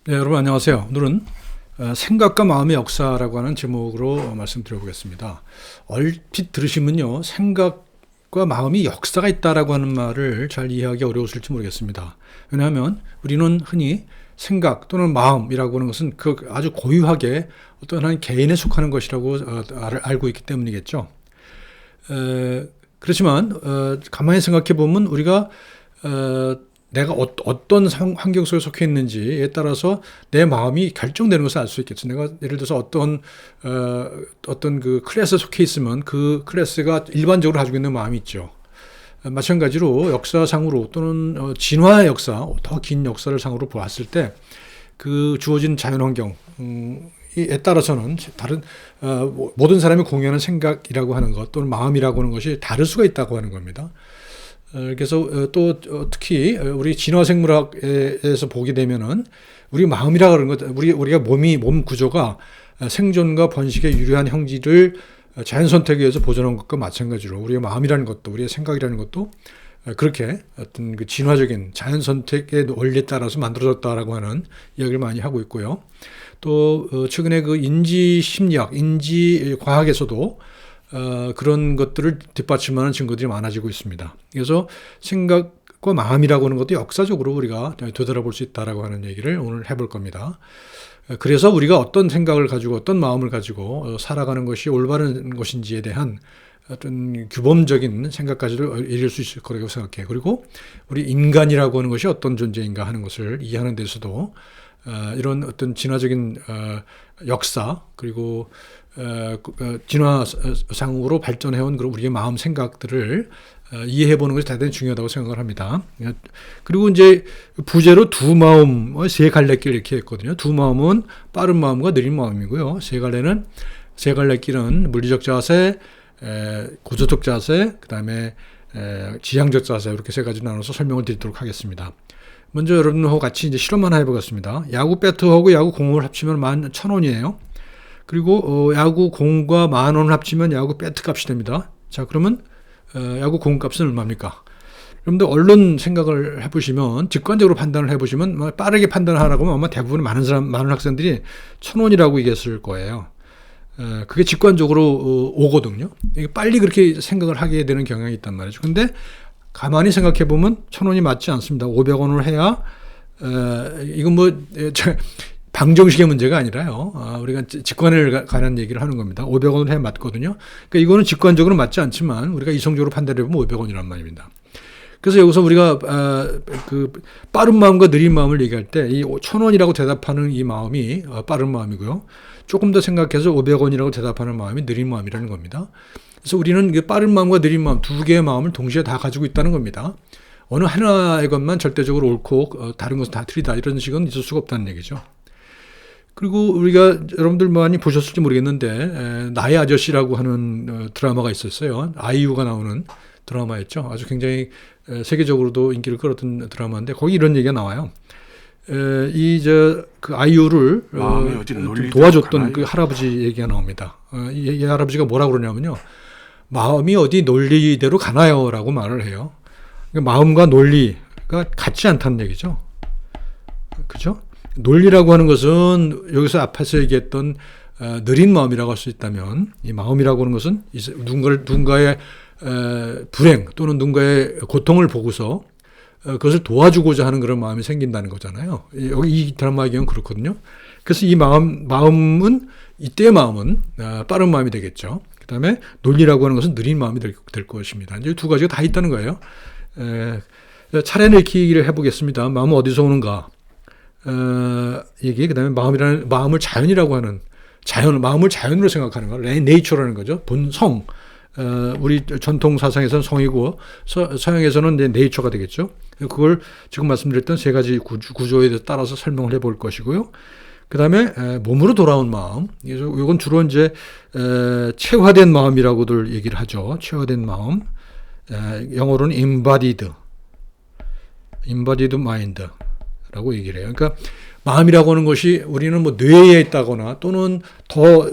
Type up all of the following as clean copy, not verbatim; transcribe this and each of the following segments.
네, 여러분 안녕하세요. 오늘은 생각과 마음의 역사라고 하는 제목으로 말씀드려보겠습니다. 얼핏 들으시면요, 생각과 마음이 역사가 있다라고 하는 말을 잘 이해하기 어려우실지 모르겠습니다. 왜냐하면 우리는 흔히 생각 또는 마음이라고 하는 것은 그 아주 고유하게 어떤 한 개인에 속하는 것이라고 알고 있기 때문이겠죠. 그렇지만 가만히 생각해 보면 우리가 내가 어떤 환경 속에 속해 있는지에 따라서 내 마음이 결정되는 것을 알 수 있겠죠. 내가 예를 들어서 어떤 그 클래스에 속해 있으면 그 클래스가 일반적으로 가지고 있는 마음이 있죠. 마찬가지로 역사상으로 또는 진화의 역사, 더 긴 역사를 상으로 보았을 때 그 주어진 자연환경에 따라서는 다른 모든 사람이 공유하는 생각이라고 하는 것 또는 마음이라고 하는 것이 다를 수가 있다고 하는 겁니다. 그래서 또 특히 우리 진화생물학에서 보게 되면은 우리 마음이라 그러는 것, 우리가 몸 구조가 생존과 번식에 유리한 형질을 자연 선택에 의해서 보존한 것과 마찬가지로 우리의 마음이라는 것도 우리의 생각이라는 것도 그렇게 어떤 그 진화적인 자연 선택의 원리에 따라서 만들어졌다라고 하는 이야기를 많이 하고 있고요. 또 최근에 그 인지 심리학, 인지 과학에서도 그런 것들을 뒷받침하는 증거들이 많아지고 있습니다. 그래서 생각과 마음이라고 하는 것도 역사적으로 우리가 되돌아볼 수 있다라고 하는 얘기를 오늘 해볼 겁니다. 그래서 우리가 어떤 생각을 가지고 어떤 마음을 가지고 살아가는 것이 올바른 것인지에 대한 어떤 규범적인 생각까지도 이룰 수 있을 거라고 생각해요. 그리고 우리 인간이라고 하는 것이 어떤 존재인가 하는 것을 이해하는 데서도 이런 어떤 진화적인 역사 그리고 진화상으로 발전해온 그런 우리의 마음 생각들을 이해해보는 것이 대단히 중요하다고 생각을 합니다. 그리고 이제 부제로 두 마음, 세 갈래길 이렇게 했거든요. 두 마음은 빠른 마음과 느린 마음이고요. 세 갈래길은 물리적 자세, 고조적 자세, 그 다음에 지향적 자세 이렇게 세 가지 나눠서 설명을 드리도록 하겠습니다. 먼저 여러분하고 같이 이제 실험 하나 해보겠습니다. 야구 배트하고 야구 공을 합치면 11,000원이에요. 그리고 야구 공과 10,000원을 합치면 야구 배트 값이 됩니다. 자, 그러면 야구 공 값은 얼마입니까? 여러분들 얼른 생각을 해보시면 직관적으로 판단을 해보시면 빠르게 판단하라고 하면 아마 대부분 많은 학생들이 1,000원이라고 얘기했을 거예요. 그게 직관적으로 오거든요. 빨리 그렇게 생각을 하게 되는 경향이 있단 말이죠. 근데 가만히 생각해 보면 1,000원이 맞지 않습니다. 500원을 해야 이건 방정식의 문제가 아니라요. 우리가 직관을 관한 얘기를 하는 겁니다. 500원을 해야 맞거든요. 그러니까 이거는 직관적으로 맞지 않지만 우리가 이성적으로 판단해 보면 500원이란 말입니다. 그래서 여기서 우리가 그 빠른 마음과 느린 마음을 얘기할 때 이 1,000원이라고 대답하는 이 마음이 빠른 마음이고요. 조금 더 생각해서 500원이라고 대답하는 마음이 느린 마음이라는 겁니다. 그래서 우리는 빠른 마음과 느린 마음 두 개의 마음을 동시에 다 가지고 있다는 겁니다. 어느 하나의 것만 절대적으로 옳고 다른 것은 다 틀리다 이런 식은 있을 수가 없다는 얘기죠. 그리고 우리가 여러분들 많이 보셨을지 모르겠는데 나의 아저씨라고 하는 드라마가 있었어요. 아이유가 나오는 드라마였죠. 아주 굉장히 세계적으로도 인기를 끌었던 드라마인데 거기 이런 얘기가 나와요. 그 아이유를 도와줬던 그 할아버지 얘기가 나옵니다. 이 할아버지가 뭐라고 그러냐면요. 마음이 어디 논리대로 가나요? 라고 말을 해요. 마음과 논리가 같지 않다는 얘기죠. 그죠? 논리라고 하는 것은 여기서 앞에서 얘기했던 느린 마음이라고 할 수 있다면 이 마음이라고 하는 것은 누군가의 불행 또는 누군가의 고통을 보고서 그것을 도와주고자 하는 그런 마음이 생긴다는 거잖아요. 여기 이 드라마의 경우는 그렇거든요. 그래서 이 마음은 이때의 마음은 빠른 마음이 되겠죠. 그 다음에 논리라고 하는 것은 느린 마음이 될 것입니다. 이제 두 가지가 다 있다는 거예요. 차례는 이렇게 얘기를 해보겠습니다. 마음은 어디서 오는가? 그 다음에 마음을 자연이라고 하는 마음을 자연으로 생각하는 거, 네이처라는 거죠. 본성. 우리 전통 사상에서는 성이고 서양에서는 이제 네이처가 되겠죠. 그걸 지금 말씀드렸던 세 가지 구조에 따라서 설명을 해볼 것이고요. 그 다음에 몸으로 돌아온 마음. 이건 주로 이제 체화된 마음이라고들 얘기를 하죠. 체화된 마음. 영어로는 embodied mind라고 얘기를 해요. 그러니까 마음이라고 하는 것이 우리는 뇌에 있다거나 또는 더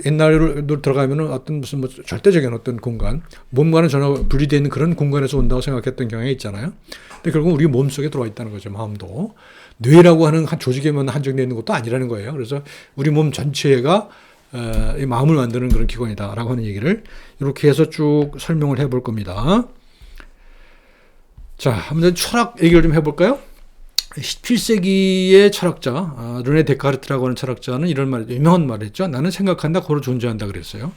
옛날로 들어가면은 어떤 무슨 절대적인 어떤 공간, 몸과는 전혀 분리되어 있는 그런 공간에서 온다고 생각했던 경향이 있잖아요. 근데 결국 우리 몸속에 들어와 있다는 거죠, 마음도. 뇌라고 하는 한 조직에만 한정되어 있는 것도 아니라는 거예요. 그래서 우리 몸 전체가 이 마음을 만드는 그런 기관이다라고 하는 얘기를 이렇게 해서 쭉 설명을 해볼 겁니다. 자, 한번 철학 얘기를 좀 해볼까요? 17세기의 철학자 르네 데카르트라고 하는 철학자는 이런 말, 유명한 말을 했죠. 나는 생각한다, 고로 존재한다 그랬어요.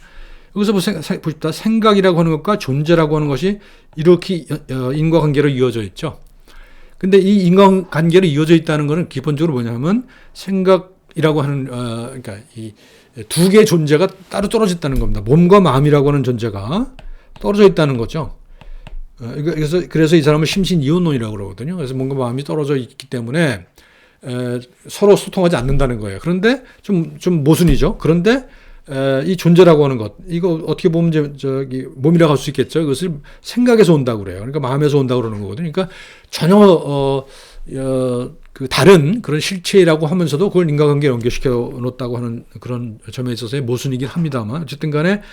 여기서 보십시다. 생각이라고 하는 것과 존재라고 하는 것이 이렇게 인과관계로 이어져 있죠. 근데 이 인과관계로 이어져 있다는 것은 기본적으로 뭐냐면 생각이라고 하는 그러니까 이 두 개의 존재가 따로 떨어져 있다는 겁니다. 몸과 마음이라고 하는 존재가 떨어져 있다는 거죠. 그래서 이 사람은 심신이혼론이라고 그러거든요. 그래서 몸과 마음이 떨어져 있기 때문에 서로 소통하지 않는다는 거예요. 그런데 좀 모순이죠. 그런데 이 존재라고 하는 것, 이거 어떻게 보면 저기 몸이라고 할 수 있겠죠. 이것을 생각에서 온다고 그래요. 그러니까 마음에서 온다고 그러는 거거든요. 그러니까 전혀 그 다른 그런 실체라고 하면서도 그걸 인과관계에 연결시켜 놓았다고 하는 그런 점에 있어서의 모순이긴 합니다만, 어쨌든 간에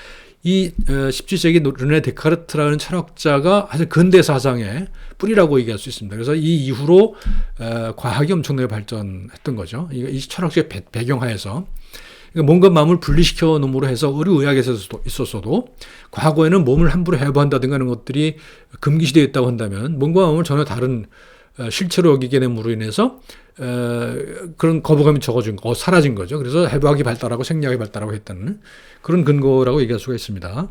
이 17세기 르네 데카르트라는 철학자가 아주 근대 사상의 뿌리라고 얘기할 수 있습니다. 그래서 이 이후로 과학이 엄청나게 발전했던 거죠. 이 철학적 배경하에서. 그러니까 몸과 마음을 분리시켜 놓음으로 해서 의학에서 있었어도 과거에는 몸을 함부로 해부한다든가 하는 것들이 금기시되어 있다고 한다면 몸과 마음을 전혀 다른 실체로 여기게 됨으로 인해서 그런 거부감이 사라진 거죠. 그래서 해부학이 발달하고 생리학이 발달하고 했다는 그런 근거라고 얘기할 수가 있습니다.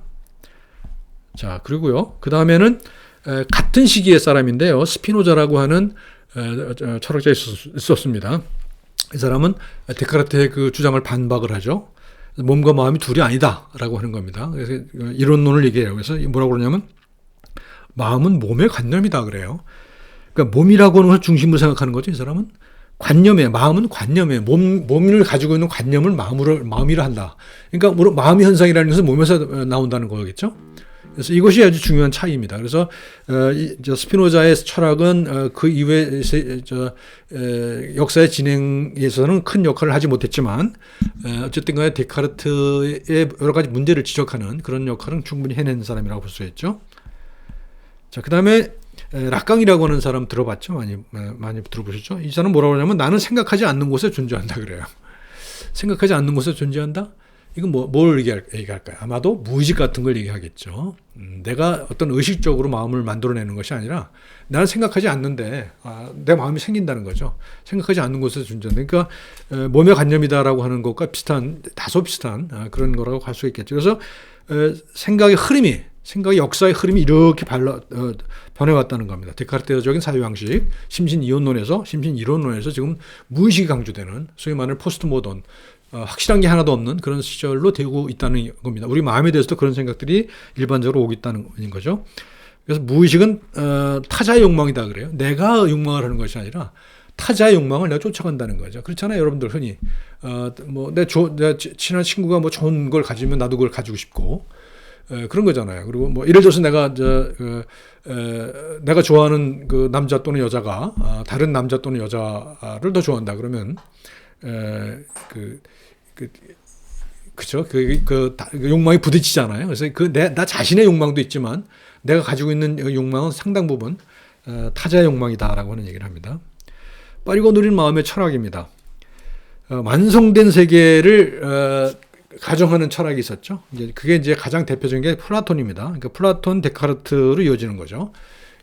자, 그리고요. 그 다음에는 같은 시기의 사람인데요. 스피노자라고 하는 철학자가 있었습니다. 이 사람은 데카르트의 그 주장을 반박을 하죠. 몸과 마음이 둘이 아니다라고 하는 겁니다. 그래서 이론론을 얘기해요. 그래서 뭐라고 그러냐면 마음은 몸의 관념이다 그래요. 그러니까 몸이라고 하는 걸 중심으로 생각하는 거죠. 이 사람은 마음은 관념이에요. 몸을 가지고 있는 관념을 마음이라 한다. 그러니까 마음의 현상이라는 것은 몸에서 나온다는 거겠죠. 그래서 이것이 아주 중요한 차이입니다. 그래서 스피노자의 철학은 그 이후에 역사의 진행에서는 큰 역할을 하지 못했지만 어쨌든 간에 데카르트의 여러 가지 문제를 지적하는 그런 역할은 충분히 해낸 사람이라고 볼 수 있죠. 자, 그다음에 락강이라고 하는 사람 들어봤죠? 많이 들어보셨죠? 이 사람은 뭐라고 하냐면 나는 생각하지 않는 곳에 존재한다 그래요. 생각하지 않는 곳에 존재한다? 이건 뭘 얘기할까요? 아마도 무의식 같은 걸 얘기하겠죠. 내가 어떤 의식적으로 마음을 만들어내는 것이 아니라 나는 생각하지 않는데 내 마음이 생긴다는 거죠. 생각하지 않는 곳에서 존재한다. 그러니까 몸의 관념이다라고 하는 것과 다소 비슷한 그런 거라고 할 수 있겠죠. 그래서 생각의 역사의 흐름이 이렇게 변해왔다는 겁니다. 데카르트적인 사유방식, 심신이론론에서 지금 무의식이 강조되는 소위 말하는 포스트 모던, 확실한 게 하나도 없는 그런 시절로 되고 있다는 겁니다. 우리 마음에 대해서도 그런 생각들이 일반적으로 오고 있다는 거죠. 그래서 무의식은 타자의 욕망이다 그래요. 내가 욕망을 하는 것이 아니라 타자의 욕망을 내가 쫓아간다는 거죠. 그렇잖아요, 여러분들 흔히 내 친한 친구가 뭐 좋은 걸 가지면 나도 그걸 가지고 싶고 그런 거잖아요. 그리고 뭐 예를 들어서 내가 좋아하는 그 남자 또는 여자가 다른 남자 또는 여자를 더 좋아한다 그러면 그죠? 그 욕망이 부딪히잖아요. 그래서 나 자신의 욕망도 있지만 내가 가지고 있는 욕망은 상당 부분 타자의 욕망이다라고 하는 얘기를 합니다. 빠르고 느린 마음의 철학입니다. 완성된 세계를 가정하는 철학이 있었죠. 그게 이제 가장 대표적인 게 플라톤입니다. 그러니까 플라톤, 데카르트로 이어지는 거죠.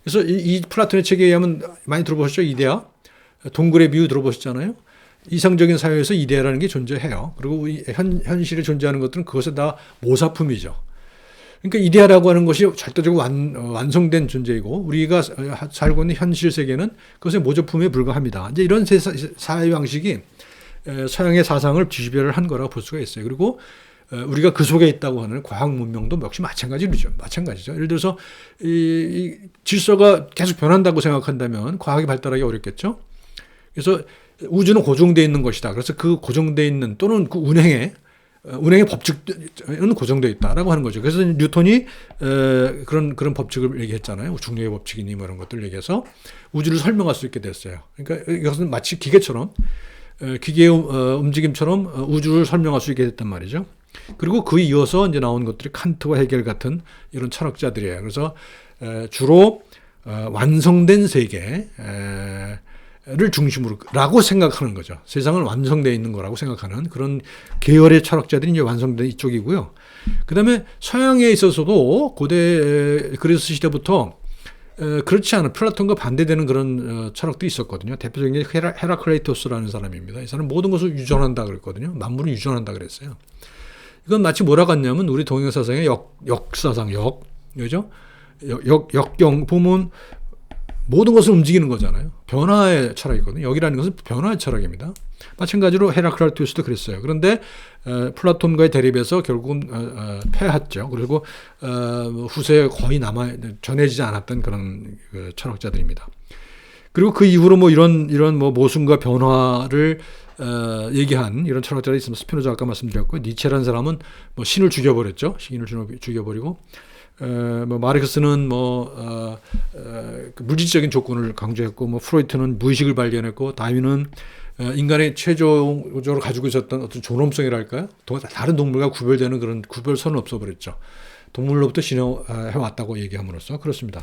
그래서 이 플라톤의 책에 의하면 많이 들어보셨죠? 이데아, 동굴의 비유 들어보셨잖아요. 이상적인 사회에서 이데아라는 게 존재해요. 그리고 현실에 존재하는 것들은 그것에 다 모사품이죠. 그러니까 이데아라고 하는 것이 절대적으로 완성된 존재이고 우리가 살고 있는 현실 세계는 그것의 모조품에 불과합니다. 이제 이런 사회 방식이 서양의 사상을 지배를 한 거라고 볼 수가 있어요. 그리고 우리가 그 속에 있다고 하는 과학 문명도 역시 마찬가지죠. 예를 들어서 이 질서가 계속 변한다고 생각한다면 과학이 발달하기 어렵겠죠. 그래서 우주는 고정되어 있는 것이다. 그래서 그 고정되어 있는 또는 그 운행의 법칙은 고정되어 있다라고 하는 거죠. 그래서 뉴턴이 그런 법칙을 얘기했잖아요. 중력의 법칙이니 뭐 이런 것들을 얘기해서 우주를 설명할 수 있게 됐어요. 그러니까 이것은 마치 기계의 움직임처럼 우주를 설명할 수 있게 됐단 말이죠. 그리고 그에 이어서 이제 나온 것들이 칸트와 헤겔 같은 이런 철학자들이에요. 그래서 주로 완성된 세계, 를 중심으로라고 생각하는 거죠. 세상은 완성되어 있는 거라고 생각하는 그런 계열의 철학자들이 이제 완성된 이쪽이고요. 그다음에 서양에 있어서도 고대 그리스 시대부터 그렇지 않은 플라톤과 반대되는 그런 철학도 있었거든요. 대표적인 게 헤라클레이토스라는 사람입니다. 이 사람은 모든 것을 유전한다 그랬거든요. 만물을 유전한다 그랬어요. 이건 마치 뭐라 같냐면 우리 동양사상의 역사상, 그죠? 역경 보면 모든 것을 움직이는 거잖아요. 변화의 철학이거든요. 여기라는 것은 변화의 철학입니다. 마찬가지로 헤라클레이토스도 그랬어요. 그런데 플라톤과의 대립에서 결국은 패했죠. 그리고 후세에 거의 전해지지 않았던 그런 철학자들입니다. 그리고 그 이후로 뭐 이런 뭐 모순과 변화를 얘기한 이런 철학자들이 있으면 스피노자 아까 말씀드렸고, 니체라는 사람은 뭐 신을 죽여버렸죠. 신을 죽여버리고, 뭐 마르크스는 그 물질적인 조건을 강조했고, 뭐 프로이트는 무의식을 발견했고, 다윈은 인간의 최종적으로 가지고 있었던 어떤 존엄성이랄까요? 다른 동물과 구별되는 그런 구별선을 없어버렸죠. 동물로부터 진화해왔다고 얘기함으로써 그렇습니다.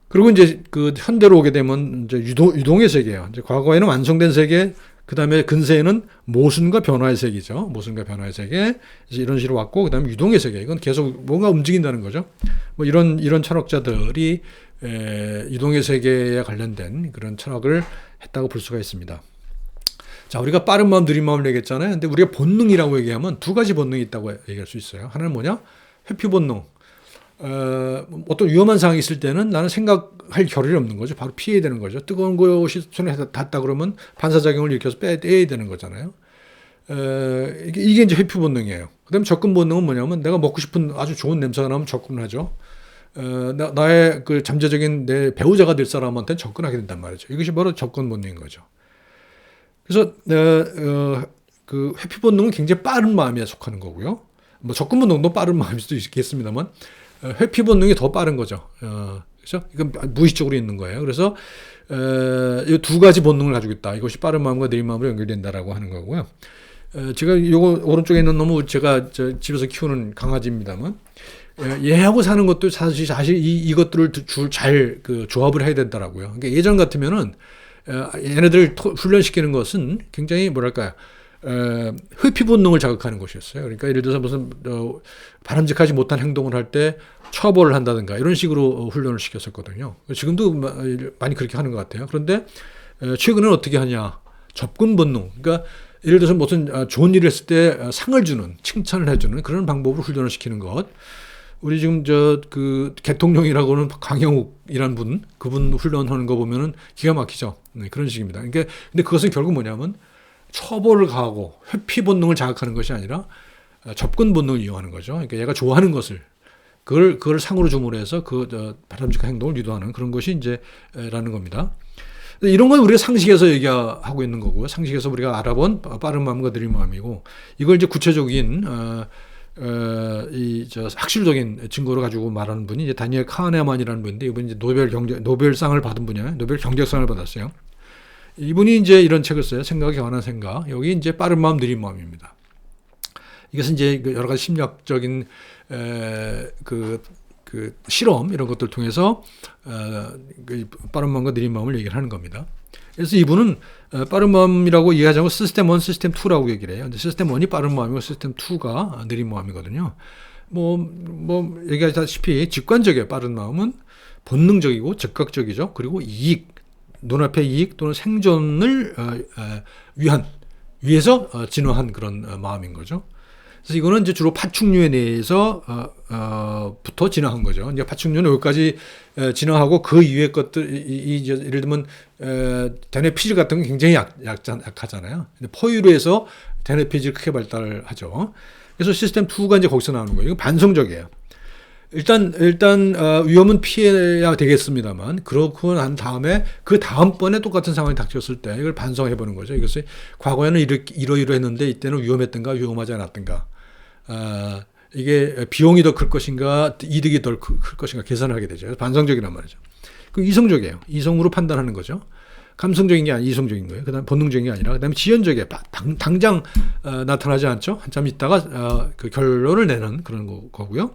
그리고 이제 그 현대로 오게 되면 이제 유동의 세계예요. 이제 과거에는 완성된 세계, 그 다음에 근세에는 모순과 변화의 세계죠. 모순과 변화의 세계. 이제 이런 식으로 왔고, 그 다음에 유동의 세계. 이건 계속 뭔가 움직인다는 거죠. 뭐 이런 철학자들이 유동의 세계에 관련된 그런 철학을 했다고 볼 수가 있습니다. 자, 우리가 빠른 마음, 느린 마음을 얘기했잖아요. 근데 우리가 본능이라고 얘기하면 두 가지 본능이 있다고 얘기할 수 있어요. 하나는 뭐냐? 회피 본능. 어떤 위험한 상황이 있을 때는 나는 생각할 겨를이 없는 거죠. 바로 피해야 되는 거죠. 뜨거운 것이 손에 닿다 그러면 반사작용을 일으켜서 빼야 되는 거잖아요. 이게 이제 회피 본능이에요. 그 다음에 접근 본능은 뭐냐면 내가 먹고 싶은 아주 좋은 냄새가 나면 접근을 하죠. 나의 그 잠재적인 내 배우자가 될 사람한테 접근하게 된단 말이죠. 이것이 바로 접근 본능인 거죠. 그래서 그 회피 본능은 굉장히 빠른 마음에 속하는 거고요. 뭐 접근 본능도 빠른 마음일 수도 있겠습니다만 회피 본능이 더 빠른 거죠. 그렇죠? 이건 무의식적으로 있는 거예요. 그래서 이 두 가지 본능을 가지고 있다. 이것이 빠른 마음과 느린 마음으로 연결된다라고 하는 거고요. 제가 요거 오른쪽에 있는 놈은 제가 집에서 키우는 강아지입니다만 얘하고 사는 것도 사실 이것들을 잘 조합을 해야 된다라고요. 그러니까 예전 같으면은 얘네들 훈련시키는 것은 굉장히 뭐랄까요. 회피 본능을 자극하는 것이었어요. 그러니까 예를 들어서 무슨 바람직하지 못한 행동을 할 때 처벌을 한다든가 이런 식으로 훈련을 시켰었거든요. 지금도 많이 그렇게 하는 것 같아요. 그런데 최근에는 어떻게 하냐. 접근 본능. 그러니까 예를 들어서 무슨 좋은 일을 했을 때 상을 주는, 칭찬을 해주는 그런 방법으로 훈련을 시키는 것. 우리 지금 그 대통령이라고는 강영욱이라는 분, 그분 훈련하는 거 보면은 기가 막히죠. 네, 그런 식입니다. 그러니까 근데 그것은 결국 뭐냐면 처벌을 가하고 회피 본능을 자극하는 것이 아니라 접근 본능을 이용하는 거죠. 그러니까 얘가 좋아하는 것을 그걸 상으로 줌으로 해서 바람직한 행동을 유도하는 그런 것이 이제 라는 겁니다. 이런 건 우리가 상식에서 얘기하고 있는 거고요. 상식에서 우리가 알아본 빠른 마음과 느린 마음이고, 이걸 이제 구체적인 학술적인 증거를 가지고 말하는 분이 이제 다니엘 카네만이라는 분인데, 이분이 이제 노벨상을 받은 분이에요. 노벨 경제상을 받았어요. 이분이 이제 이런 책을 써요. 생각에 관한 생각. 여기 이제 빠른 마음, 느린 마음입니다. 이것은 이제 여러 가지 심리학적인 그 실험 이런 것들 통해서 빠른 마음과 느린 마음을 얘기를 하는 겁니다. 그래서 이분은 빠른 마음이라고 이해하지 않고 시스템 1, 시스템 2라고 얘기를 해요. 근데 시스템 1이 빠른 마음이고 시스템 2가 느린 마음이거든요. 뭐 얘기하다시피 직관적이에요. 빠른 마음은 본능적이고 즉각적이죠. 그리고 눈앞의 이익 또는 생존을 위해서 진화한 그런 마음인 거죠. 그래서 이거는 이제 주로 파충류에 대해서 부터 진화한 거죠. 이제 파충류는 여기까지 진화하고 그 이외의 것들, 예를 들면 대뇌피질 같은 건 굉장히 약하잖아요. 근데 포유류에서 대뇌피질 크게 발달하죠. 그래서 시스템 2가 이제 거기서 나오는 거예요. 이건 반성적이에요. 일단 위험은 피해야 되겠습니다만, 그렇고 난 다음에 그 다음번에 똑같은 상황이 닥쳤을 때 이걸 반성해 보는 거죠. 이것이 과거에는 이러했는데 이때는 위험했던가 위험하지 않았던가, 이게 비용이 더 클 것인가 이득이 더 클 것인가 계산을 하게 되죠. 반성적이란 말이죠. 그 이성적이에요. 이성으로 판단하는 거죠. 감성적인 게 아니라 이성적인 거예요. 그다음 본능적인 게 아니라, 그다음에 지연적이에요. 당장 나타나지 않죠. 한참 있다가 그 결론을 내는 그런 거고요.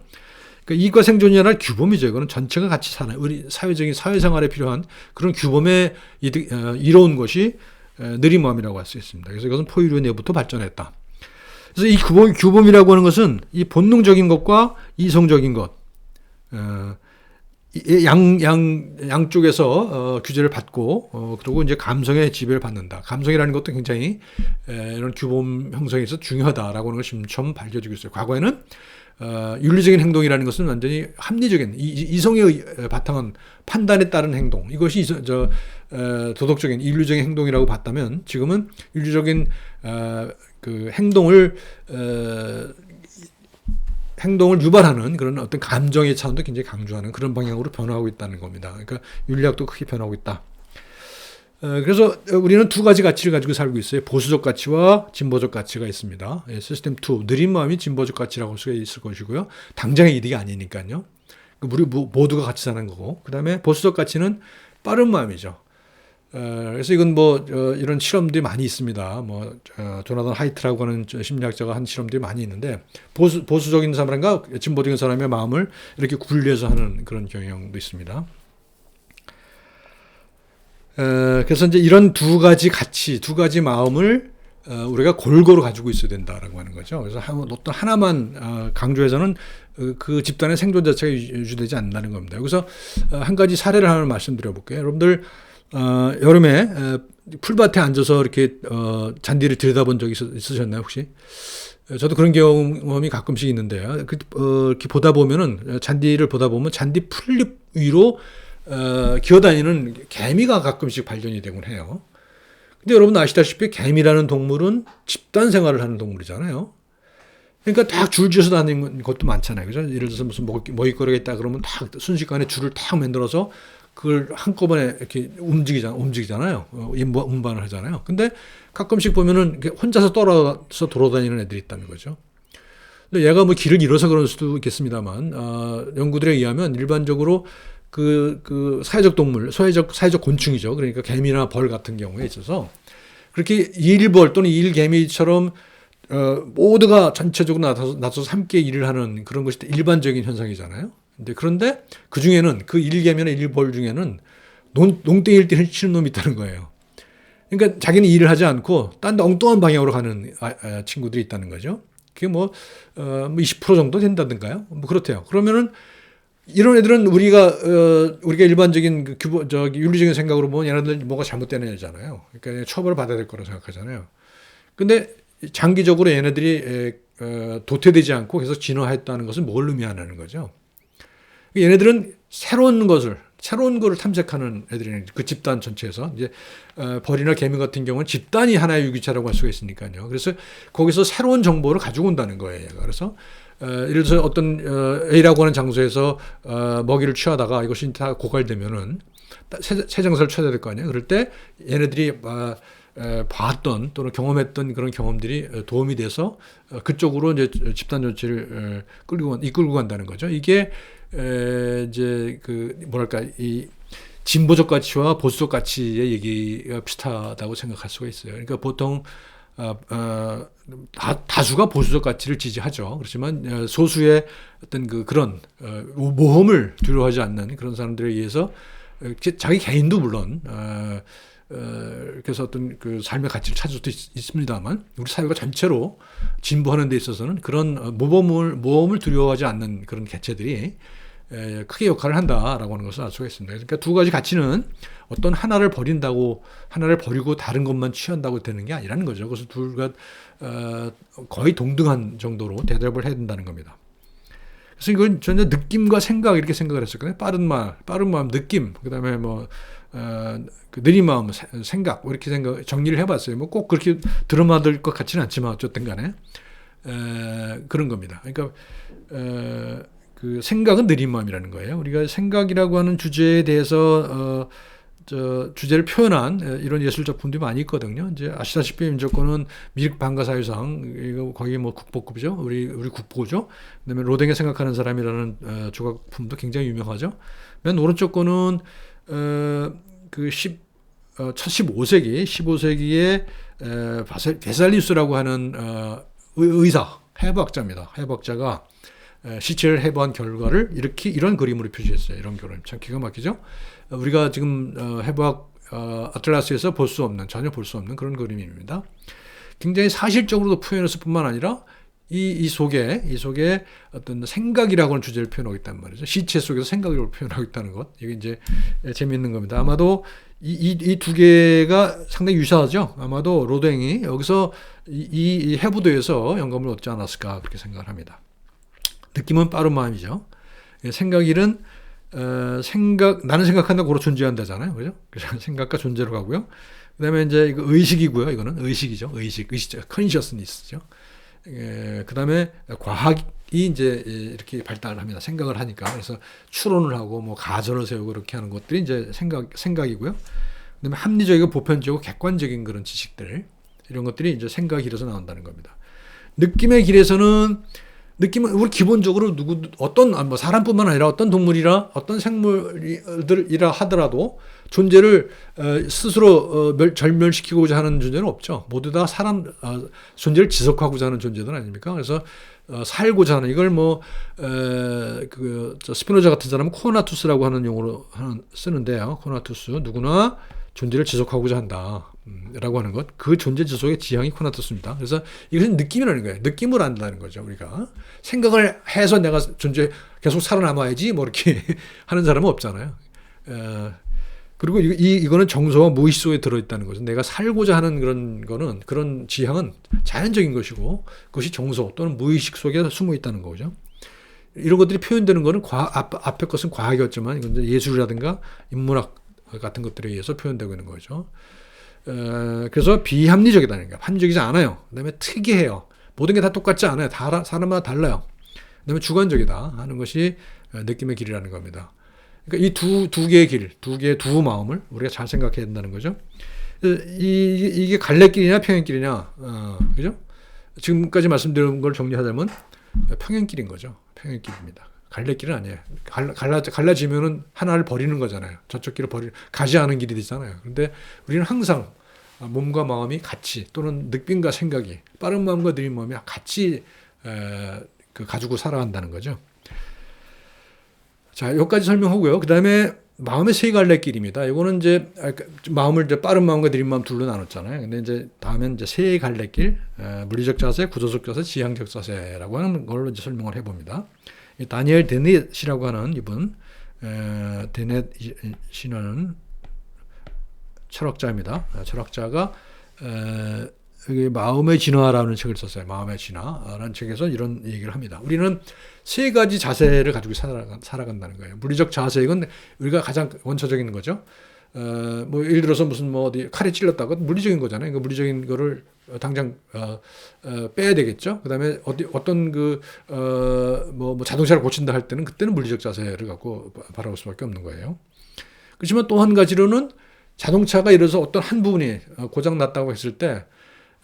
그러니까 이익과 생존이라는 규범이죠. 이거는 전체가 같이 사는 우리 사회생활에 필요한 그런 규범에 이뤄온 것이 느린 마음이라고 할 수 있습니다. 그래서 이것은 포유류 내부터 발전했다. 그래서 이 규범이라고 하는 것은 이 본능적인 것과 이성적인 것, 양쪽에서 규제를 받고 그리고 이제 감성의 지배를 받는다. 감성이라는 것도 굉장히 이런 규범 형성에 있어서 중요하다라고 하는 것이 점점 밝혀지고 있어요. 과거에는 윤리적인 행동이라는 것은 완전히 합리적인 이성에 바탕한 판단에 따른 행동, 이것이 도덕적인 인류적인 행동이라고 봤다면, 지금은 윤리적인 그 행동을 유발하는 그런 어떤 감정의 차원도 굉장히 강조하는 그런 방향으로 변화하고 있다는 겁니다. 그러니까 윤리학도 크게 변하고 있다. 그래서 우리는 두 가지 가치를 가지고 살고 있어요. 보수적 가치와 진보적 가치가 있습니다. 시스템 2, 느린 마음이 진보적 가치라고 할 수가 있을 것이고요. 당장의 이득이 아니니까요. 우리 모두가 같이 사는 거고, 그 다음에 보수적 가치는 빠른 마음이죠. 그래서 이건 이런 실험들이 많이 있습니다. 조나단 하이트라고 하는 심리학자가 한 실험들이 많이 있는데, 보수적인 사람과 진보적인 사람의 마음을 이렇게 분리해서 하는 그런 경향도 있습니다. 그래서 이제 이런 두 가지 가치, 두 가지 마음을 우리가 골고루 가지고 있어야 된다라고 하는 거죠. 그래서 어떤 하나만 강조해서는 그 집단의 생존 자체가 유지되지 않는다는 겁니다. 여기서 한 가지 사례를 하나 말씀드려 볼게요. 여러분들 여름에 풀밭에 앉아서 이렇게 잔디를 들여다본 적이 있으셨나요, 혹시? 저도 그런 경험이 가끔씩 있는데요. 이렇게 보다 보면은, 잔디를 보다 보면 잔디 풀잎 위로 기어다니는 개미가 가끔씩 발견이 되곤 해요. 근데 여러분 아시다시피 개미라는 동물은 집단 생활을 하는 동물이잖아요. 그러니까 딱 줄지어서 다니는 것도 많잖아요. 그죠? 예를 들어서 무슨 먹이거리가 있다 그러면 딱 순식간에 줄을 딱 만들어서 그걸 한꺼번에 이렇게 움직이잖아요. 운반을 하잖아요. 근데 가끔씩 보면은 혼자서 떨어져서 돌아다니는 애들이 있다는 거죠. 근데 얘가 길을 잃어서 그럴 수도 있겠습니다만, 연구들에 의하면 일반적으로 그 사회적 동물, 사회적 곤충이죠. 그러니까 개미나 벌 같은 경우에 있어서 그렇게 일벌 또는 일개미처럼 모두가 전체적으로 나서서 함께 일을 하는 그런 것이 일반적인 현상이잖아요. 그런데 그 중에는 그 일개미나 일벌 중에는 농땡이를 치는 놈이 있다는 거예요. 그러니까 자기는 일을 하지 않고 딴 데 엉뚱한 방향으로 가는 친구들이 있다는 거죠. 그게 20% 정도 된다든가요. 그렇대요. 그러면은 이런 애들은 우리가 일반적인 윤리적인 생각으로 보면 얘네들 뭐가 잘못되는 애잖아요. 그러니까 처벌을 받아야 될 거라고 생각하잖아요. 근데 장기적으로 얘네들이 도태되지 않고 계속 진화했다는 것은 뭘 의미하는 거죠? 얘네들은 새로운 거를 탐색하는 애들이에요. 그 집단 전체에서. 이제 벌이나 개미 같은 경우는 집단이 하나의 유기체라고 할 수가 있으니까요. 그래서 거기서 새로운 정보를 가지고 온다는 거예요. 그래서 예를 들어서 어떤 A라고 하는 장소에서 먹이를 취하다가 이것이 다 고갈되면은 새 장소를 찾아야 될 거 아니에요. 그럴 때 얘네들이 봤던 또는 경험했던 그런 경험들이 도움이 돼서 그쪽으로 이제 집단 전체를 이끌고 간다는 거죠. 이게 이제 이 진보적 가치와 보수적 가치의 얘기가 비슷하다고 생각할 수가 있어요. 그러니까 보통 다수가 보수적 가치를 지지하죠. 그렇지만 소수의 어떤 그런 모험을 두려워하지 않는 그런 사람들에 의해서 자기 개인도 물론 그래서 어떤 그 삶의 가치를 찾을 수도 있습니다만, 우리 사회가 전체로 진보하는 데 있어서는 그런 모험을 두려워하지 않는 그런 개체들이 크게 역할을 한다라고 하는 것을 알 수가 있습니다. 그러니까 두 가지 가치는 어떤 하나를 버리고 다른 것만 취한다고 되는 게 아니라는 거죠. 그래서 둘과 거의 동등한 정도로 대답을 해야 된다는 겁니다. 그래서 이건 전혀 느낌과 생각 이렇게 생각을 했었거든요. 빠른 마음, 느낌, 그다음에 그 느린 마음, 생각 이렇게 정리를 해봤어요. 꼭 그렇게 들어맞을 것 같지는 않지만 어쨌든 간에 그런 겁니다. 그러니까 그 생각은 느린 마음이라는 거예요. 우리가 생각이라고 하는 주제에 대해서 주제를 표현한 이런 예술 작품들이 많이 있거든요. 이제 아시다시피 민족권은 미륵 방가사유상, 이거 거의 국보급이죠. 우리 국보죠. 그다음에 로댕에 생각하는 사람이라는 조각품도 굉장히 유명하죠. 맨 오른쪽 거는 그 15세기에 베살리우스라고 하는 의사, 해부학자입니다. 해부학자가 시체를 해부한 결과를 이런 그림으로 표시했어요. 이런 그림 참 기가 막히죠. 우리가 지금 해부학 아틀라스에서 전혀 볼 수 없는 그런 그림입니다. 굉장히 사실적으로도 표현했을 뿐만 아니라 이 속에 어떤 생각이라고 하는 주제를 표현하고 있단 말이죠. 시체 속에서 생각을 표현하고 있다는 것. 이게 이제 재미있는 겁니다. 아마도 이 두 개가 상당히 유사하죠. 아마도 로댕이 여기서 이 해부도에서 영감을 얻지 않았을까 그렇게 생각을 합니다. 느낌은 빠른 마음이죠. 생각일은 나는 생각한다 고로 존재한다잖아요. 그죠? 그래서 생각과 존재로 가고요. 그다음에 이제 이거 의식이고요. 이거는 의식이죠. 의식, 컨셔스니스죠. 그다음에 과학이 이제 이렇게 발달을 합니다. 생각을 하니까. 그래서 추론을 하고 뭐 가설을 세우고 그렇게 하는 것들이 이제 생각이고요. 그다음에 합리적이고 보편적이고 객관적인 그런 지식들 이런 것들이 이제 생각의 길에서 나온다는 겁니다. 느낌의 길에서는 우리 기본적으로 어떤 사람뿐만 아니라 어떤 동물이라 어떤 생물들이라 하더라도 존재를 스스로 절멸시키고자 하는 존재는 없죠. 모두 다 존재를 지속하고자 하는 존재들 아닙니까? 그래서 살고자 하는 이걸 스피노자 같은 사람은 코나투스라고 하는 용어로 쓰는데요. 코나투스 누구나 존재를 지속하고자 한다. 라고 하는 것. 그 존재 지속의 지향이 코나투스입니다. 그래서 이것은 느낌이라는 거예요. 느낌을 안다는 거죠. 우리가. 생각을 해서 내가 계속 살아남아야지 뭐 이렇게 하는 사람은 없잖아요. 그리고 이거는 정서와 무의식 속에 들어있다는 거죠. 내가 살고자 하는 그런 지향은 자연적인 것이고 그것이 정서 또는 무의식 속에 숨어 있다는 거죠. 이런 것들이 표현되는 거는 앞에 것은 과학이었지만 이건 이제 예술이라든가 인문학 같은 것들에 의해서 표현되고 있는 거죠. 그래서 비합리적이다는 거예요. 합리적이지 않아요. 그다음에 특이해요. 모든 게 다 똑같지 않아요. 사람마다 달라요. 그다음에 주관적이다 하는 것이 느낌의 길이라는 겁니다. 그러니까 이 두 개의 길, 두 마음을 우리가 잘 생각해야 된다는 거죠. 이게 갈래길이냐 평행길이냐, 그죠? 지금까지 말씀드린 걸 정리하자면 평행길인 거죠. 평행길입니다. 갈래길은 아니에요. 갈라지면은 하나를 버리는 거잖아요. 저쪽 길을 가지 않은 길이 되잖아요. 그런데 우리는 항상 몸과 마음이 같이 또는 느낌과 생각이 빠른 마음과 느린 마음이 같이 가지고 살아간다는 거죠. 자, 여기까지 설명하고요. 그 다음에 마음의 세 갈래 길입니다. 이거는 이제 마음을 이제 빠른 마음과 느린 마음 둘로 나눴잖아요. 근데 이제 다음엔 이제 세 갈래 길, 물리적 자세, 구조적 자세, 지향적 자세라고 하는 걸로 이제 설명을 해봅니다. 다니엘 데넷이라고 하는 이분, 데넷이라는 철학자입니다. 철학자가 여기 마음의 진화라는 책을 썼어요. 마음의 진화라는 책에서 이런 얘기를 합니다. 우리는 세 가지 자세를 가지고 살아간다는 거예요. 물리적 자세, 이건 우리가 가장 원초적인 거죠. 예를 들어서 어디 칼에 찔렀다고 물리적인 거잖아요. 그 물리적인 거를 당장 빼야 되겠죠. 그다음에 어떤 자동차를 고친다 할 때는 그때는 물리적 자세를 갖고 바라볼 수밖에 없는 거예요. 그렇지만 또 한 가지로는 자동차가 예를 들어서 어떤 한 부분이 고장 났다고 했을 때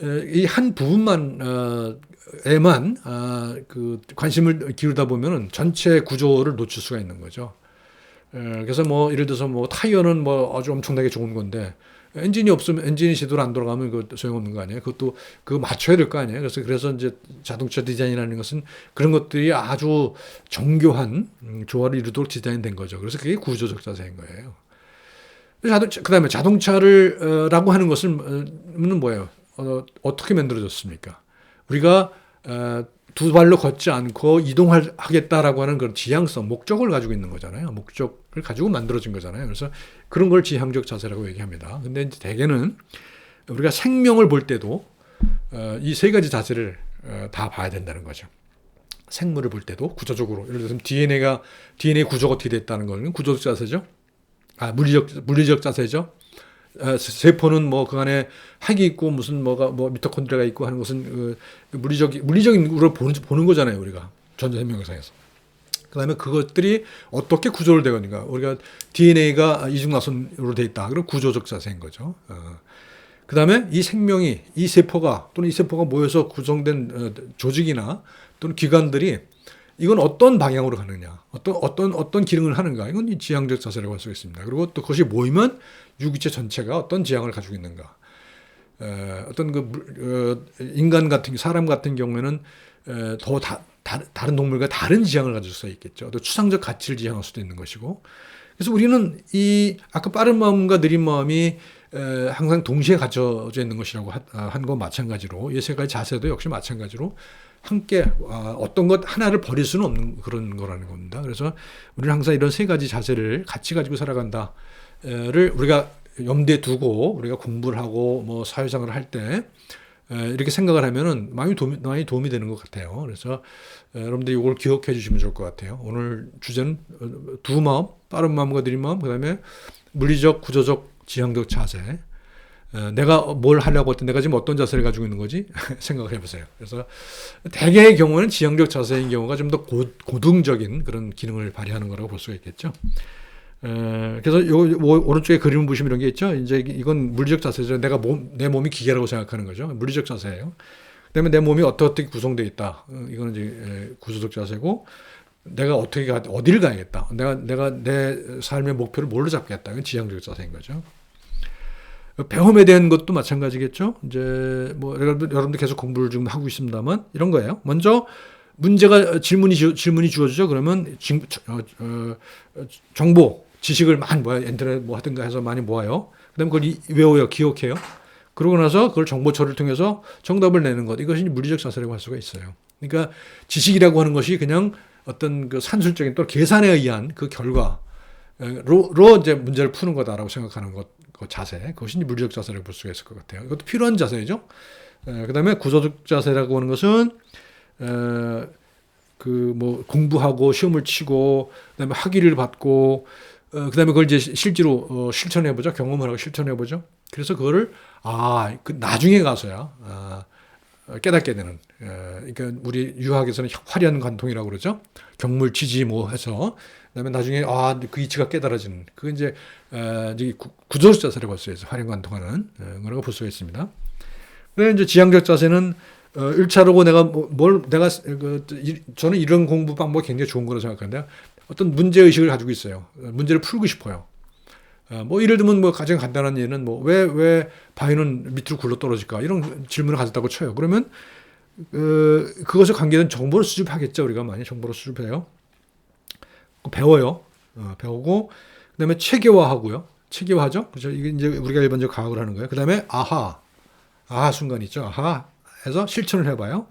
이 한 부분만 에만 관심을 기울이다 보면은 전체 구조를 놓칠 수가 있는 거죠. 그래서 예를 들어서 타이어는 아주 엄청나게 좋은 건데 엔진이 제대로 안 돌아가면 그것도 소용없는 거 아니에요. 그것도 맞춰야 될 거 아니에요. 그래서 이제 자동차 디자인이라는 것은 그런 것들이 아주 정교한 조화를 이루도록 디자인된 거죠. 그래서 그게 구조적 자세인 거예요. 그다음에 자동차라고 하는 것은 뭐예요? 어떻게 만들어졌습니까? 우리가 두 발로 걷지 않고 이동하겠다라고 하는 그런 지향성, 목적을 가지고 있는 거잖아요. 목적을 가지고 만들어진 거잖아요. 그래서 그런 걸 지향적 자세라고 얘기합니다. 근데 이제 대개는 우리가 생명을 볼 때도 이 세 가지 자세를 다 봐야 된다는 거죠. 생물을 볼 때도 구조적으로, 예를 들어서 DNA 구조가 어떻게 됐다는 거는 구조적 자세죠. 물리적 자세죠. 세포는 그 안에 핵이 있고 무슨 미토콘드리아가 있고 하는 것은 물리적인 걸 보는 거잖아요. 우리가 전자생명상에서. 그다음에 그것들이 어떻게 구조를 되는가. 우리가 DNA가 이중나선으로 돼 있다. 그럼 구조적 자세인 거죠. 그다음에 이 세포가 모여서 구성된 조직이나 또는 기관들이 이건 어떤 방향으로 가느냐, 어떤 기능을 하는가, 이건 이 지향적 자세라고 할 수 있습니다. 그리고 또 그것이 모이면 유기체 전체가 어떤 지향을 가지고 있는가, 어떤 사람 같은 경우에는 더 다른 동물과 다른 지향을 가질 수 있겠죠. 또 추상적 가치를 지향할 수도 있는 것이고. 그래서 우리는 이 아까 빠른 마음과 느린 마음이 항상 동시에 갖춰져 있는 것이라고 한 거 마찬가지로 이 세 가지 자세도 역시 마찬가지로 함께 어떤 것 하나를 버릴 수는 없는 그런 거라는 겁니다. 그래서 우리는 항상 이런 세 가지 자세를 같이 가지고 살아간다를 우리가 염두에 두고 우리가 공부를 하고 뭐 사회생활을 할 때 이렇게 생각을 하면은 많이 도움이 되는 것 같아요. 그래서 여러분들이 이걸 기억해 주시면 좋을 것 같아요. 오늘 주제는 두 마음, 빠른 마음과 느린 마음, 그다음에 물리적, 구조적, 지향적 자세. 내가 뭘 하려고 할 때 내가 지금 어떤 자세를 가지고 있는 거지? 생각을 해보세요. 그래서 대개의 경우는 지향적 자세인 경우가 좀 더 고등적인 그런 기능을 발휘하는 거라고 볼 수가 있겠죠. 그래서 오른쪽에 그림 보시면 이런 게 있죠. 이제 이건 물리적 자세죠. 내 몸이 기계라고 생각하는 거죠. 물리적 자세예요. 그다음에 내 몸이 어떻게 구성되어 있다. 이거는 이제 구조적 자세고, 내가 어디를 가야겠다. 내가 내 삶의 목표를 뭘로 잡겠다. 이건 지향적 자세인 거죠. 배움에 대한 것도 마찬가지겠죠. 이제 뭐 여러분들 계속 공부를 지금 하고 있습니다만 이런 거예요. 먼저 질문이 주어지죠. 그러면 정보, 지식을 많이 모아요. 인터넷 뭐 하든가 해서 많이 모아요. 그다음에 그걸 외워요, 기억해요. 그러고 나서 그걸 정보 처리를 통해서 정답을 내는 것. 이것이 물리적 자세라고 할 수가 있어요. 그러니까 지식이라고 하는 것이 그냥 어떤 그 산술적인 또 계산에 의한 그 결과로 이제 문제를 푸는 거다라고 생각하는 것, 그 자세. 그것이 물리적 자세라고 볼 수가 있을 것 같아요. 이것도 필요한 자세죠. 그다음에 구조적 자세라고 하는 것은 그 뭐 공부하고 시험을 치고 그다음에 학위를 받고 그다음에 그걸 이제 실제로 실천해 보죠. 경험을 하고 실천해 보죠. 그래서 그거를 그 나중에 가서야 깨닫게 되는. 그러니까 우리 유학에서는 화려한 관통이라고 그러죠. 경물치지 뭐 해서 그다음에 나중에 그 이치가 깨달아지는. 그게 이제 구조적 자세라고 할 수 있어요. 화려한 관통하는 거라고 볼 수가 있습니다. 그래서 이제 지향적 자세는 1차로고 저는 이런 공부 방법이 굉장히 좋은 거라고 생각하는데, 어떤 문제의식을 가지고 있어요. 문제를 풀고 싶어요. 뭐, 예를 들면 뭐, 가장 간단한 예는 뭐, 왜 바위는 밑으로 굴러 떨어질까? 이런 질문을 가졌다고 쳐요. 그러면, 그것에 관계된 정보를 수집하겠죠. 우리가 많이 정보를 수집해요. 배워요. 배우고, 그 다음에 체계화하고요. 체계화하죠? 그죠? 이게 이제 우리가 일반적으로 과학을 하는 거예요. 그 다음에 아하 순간 있죠. 아하 해서 실천을 해봐요.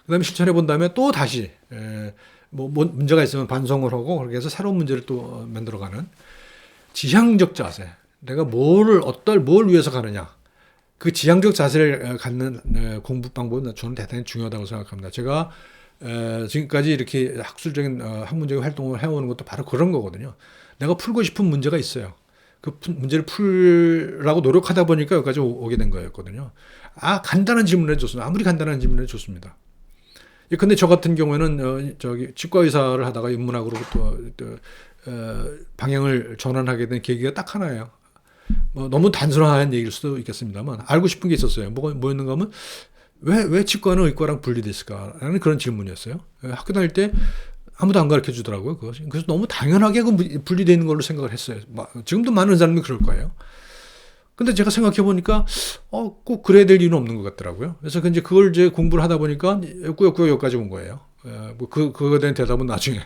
그 다음에 실천해 본 다음에 또 다시, 뭐 문제가 있으면 반성을 하고, 그렇게 해서 새로운 문제를 또 만들어가는 지향적 자세. 내가 뭘 위해서 가느냐. 그 지향적 자세를 갖는 공부 방법은 저는 대단히 중요하다고 생각합니다. 제가 지금까지 이렇게 학술적인 학문적인 활동을 해오는 것도 바로 그런 거거든요. 내가 풀고 싶은 문제가 있어요. 그 문제를 풀라고 노력하다 보니까 여기까지 오게 된 거였거든요. 간단한 질문을 해줬습니다. 아무리 간단한 질문을 해줬습니다. 근데 저 같은 경우에는 치과 의사를 하다가 인문학으로 또 방향을 전환하게 된 계기가 딱 하나예요. 뭐 너무 단순한 얘기일 수도 있겠습니다만 알고 싶은 게 있었어요. 뭐였는가 하면 왜 치과는 의과랑 분리됐을까라는 그런 질문이었어요. 학교 다닐 때 아무도 안 가르쳐 주더라고요. 그것이. 그래서 너무 당연하게 분리되어 있는 걸로 생각을 했어요. 지금도 많은 사람이 그럴 거예요. 근데 제가 생각해 보니까 꼭 그래야 될 이유는 없는 것 같더라고요. 그래서 이제 그걸 이제 공부를 하다 보니까 꾸역꾸역 여기까지 온 거예요. 뭐 그거에 대한 대답은 나중에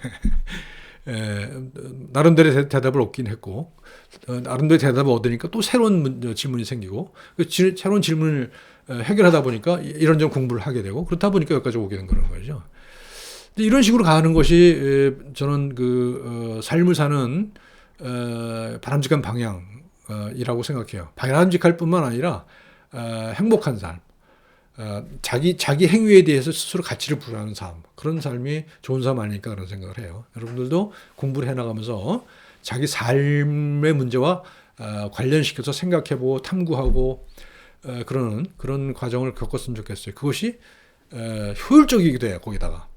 나름대로 대답을 얻긴 했고, 나름대로 대답을 얻으니까 또 새로운 질문이 생기고, 새로운 질문을 해결하다 보니까 이런저런 공부를 하게 되고, 그렇다 보니까 여기까지 오게 된 그런 거죠. 이런 식으로 가는 것이 저는 삶을 사는 바람직한 방향이라고 생각해요. 바람직할 뿐만 아니라 행복한 삶, 자기 행위에 대해서 스스로 가치를 부여하는 삶, 그런 삶이 좋은 삶 아닐까 그런 생각을 해요. 여러분들도 공부를 해나가면서 자기 삶의 문제와 관련시켜서 생각해보고 탐구하고 그런 과정을 겪었으면 좋겠어요. 그것이 효율적이기도 해요. 거기다가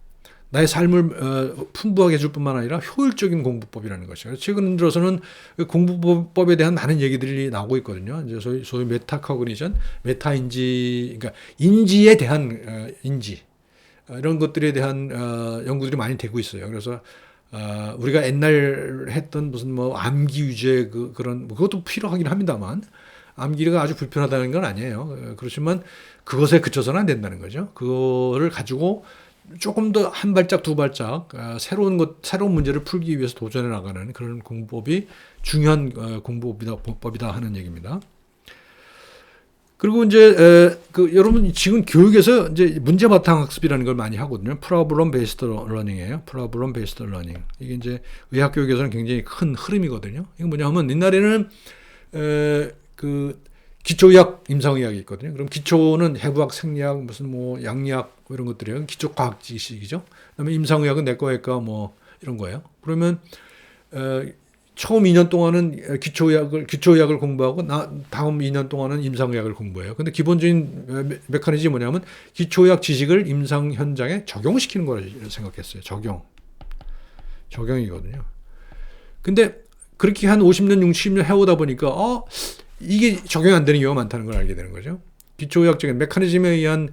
나의 삶을 풍부하게 해줄 뿐만 아니라 효율적인 공부법이라는 것이죠. 최근 들어서는 공부법에 대한 많은 얘기들이 나오고 있거든요. 이제 소위 메타코그니션, 메타인지, 그러니까 인지에 대한 인지, 이런 것들에 대한 연구들이 많이 되고 있어요. 그래서 우리가 옛날 했던 무슨 뭐 암기 위주의 그런 그것도 필요하긴 합니다만, 암기가 아주 불편하다는 건 아니에요. 그렇지만 그것에 그쳐서는 안 된다는 거죠. 그거를 가지고 조금 더 한 발짝 두 발짝 새로운 문제를 풀기 위해서 도전해 나가는 그런 공부법이 중요한 공부법이다 하는 얘기입니다. 그리고 이제 여러분 지금 교육에서 이제 문제 바탕 학습이라는 걸 많이 하거든요. 프로블럼 베이스드 러닝이에요. 프로블럼 베이스드 러닝. 이게 이제 의학 교육에서는 굉장히 큰 흐름이거든요. 이게 뭐냐면 옛날에는 그 기초의학, 임상의학이 있거든요. 그럼 기초는 해부학, 생리학, 무슨 뭐 양리학 뭐 이런 것들이에요. 기초 과학 지식이죠. 그다음에 임상의학은 내과외과 뭐 이런 거예요. 그러면 처음 2년 동안은 기초의학을 공부하고 다음 2년 동안은 임상의학을 공부해요. 근데 기본적인 메커니즘이 뭐냐면 기초의학 지식을 임상 현장에 적용시키는 거라 생각했어요. 적용이거든요. 근데 그렇게 한 50년, 60년 해오다 보니까 이게 적용이 안 되는 경우가 많다는 걸 알게 되는 거죠. 기초의학적인 메커니즘에 의한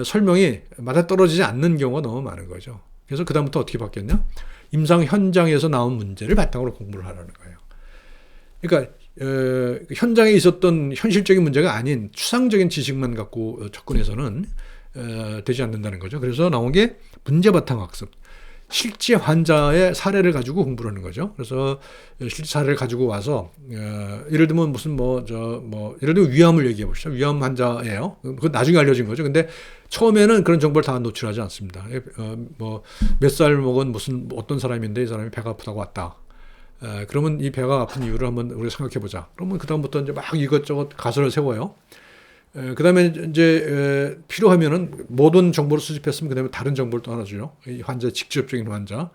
설명이 맞아떨어지지 않는 경우가 너무 많은 거죠. 그래서 그다음부터 어떻게 바뀌었냐? 임상 현장에서 나온 문제를 바탕으로 공부를 하라는 거예요. 그러니까 현장에 있었던 현실적인 문제가 아닌 추상적인 지식만 갖고 접근해서는 되지 않는다는 거죠. 그래서 나온 게 문제 바탕 학습. 실제 환자의 사례를 가지고 공부를 하는 거죠. 그래서 실제 사례를 가지고 와서 예를 들면 무슨 예를 들면 위암을 얘기해 보시죠. 위암 환자예요. 그건 나중에 알려진 거죠. 근데 처음에는 그런 정보를 다 노출하지 않습니다. 몇 살 먹은 무슨 어떤 사람인데 이 사람이 배가 아프다고 왔다. 그러면 이 배가 아픈 이유를 한번 우리가 생각해 보자. 그러면 그 다음부터 이제 막 이것저것 가설을 세워요. 그 다음에 이제 필요하면은 모든 정보를 수집했으면 그 다음에 다른 정보를 또 하나 주죠. 이 환자, 직접적인 환자.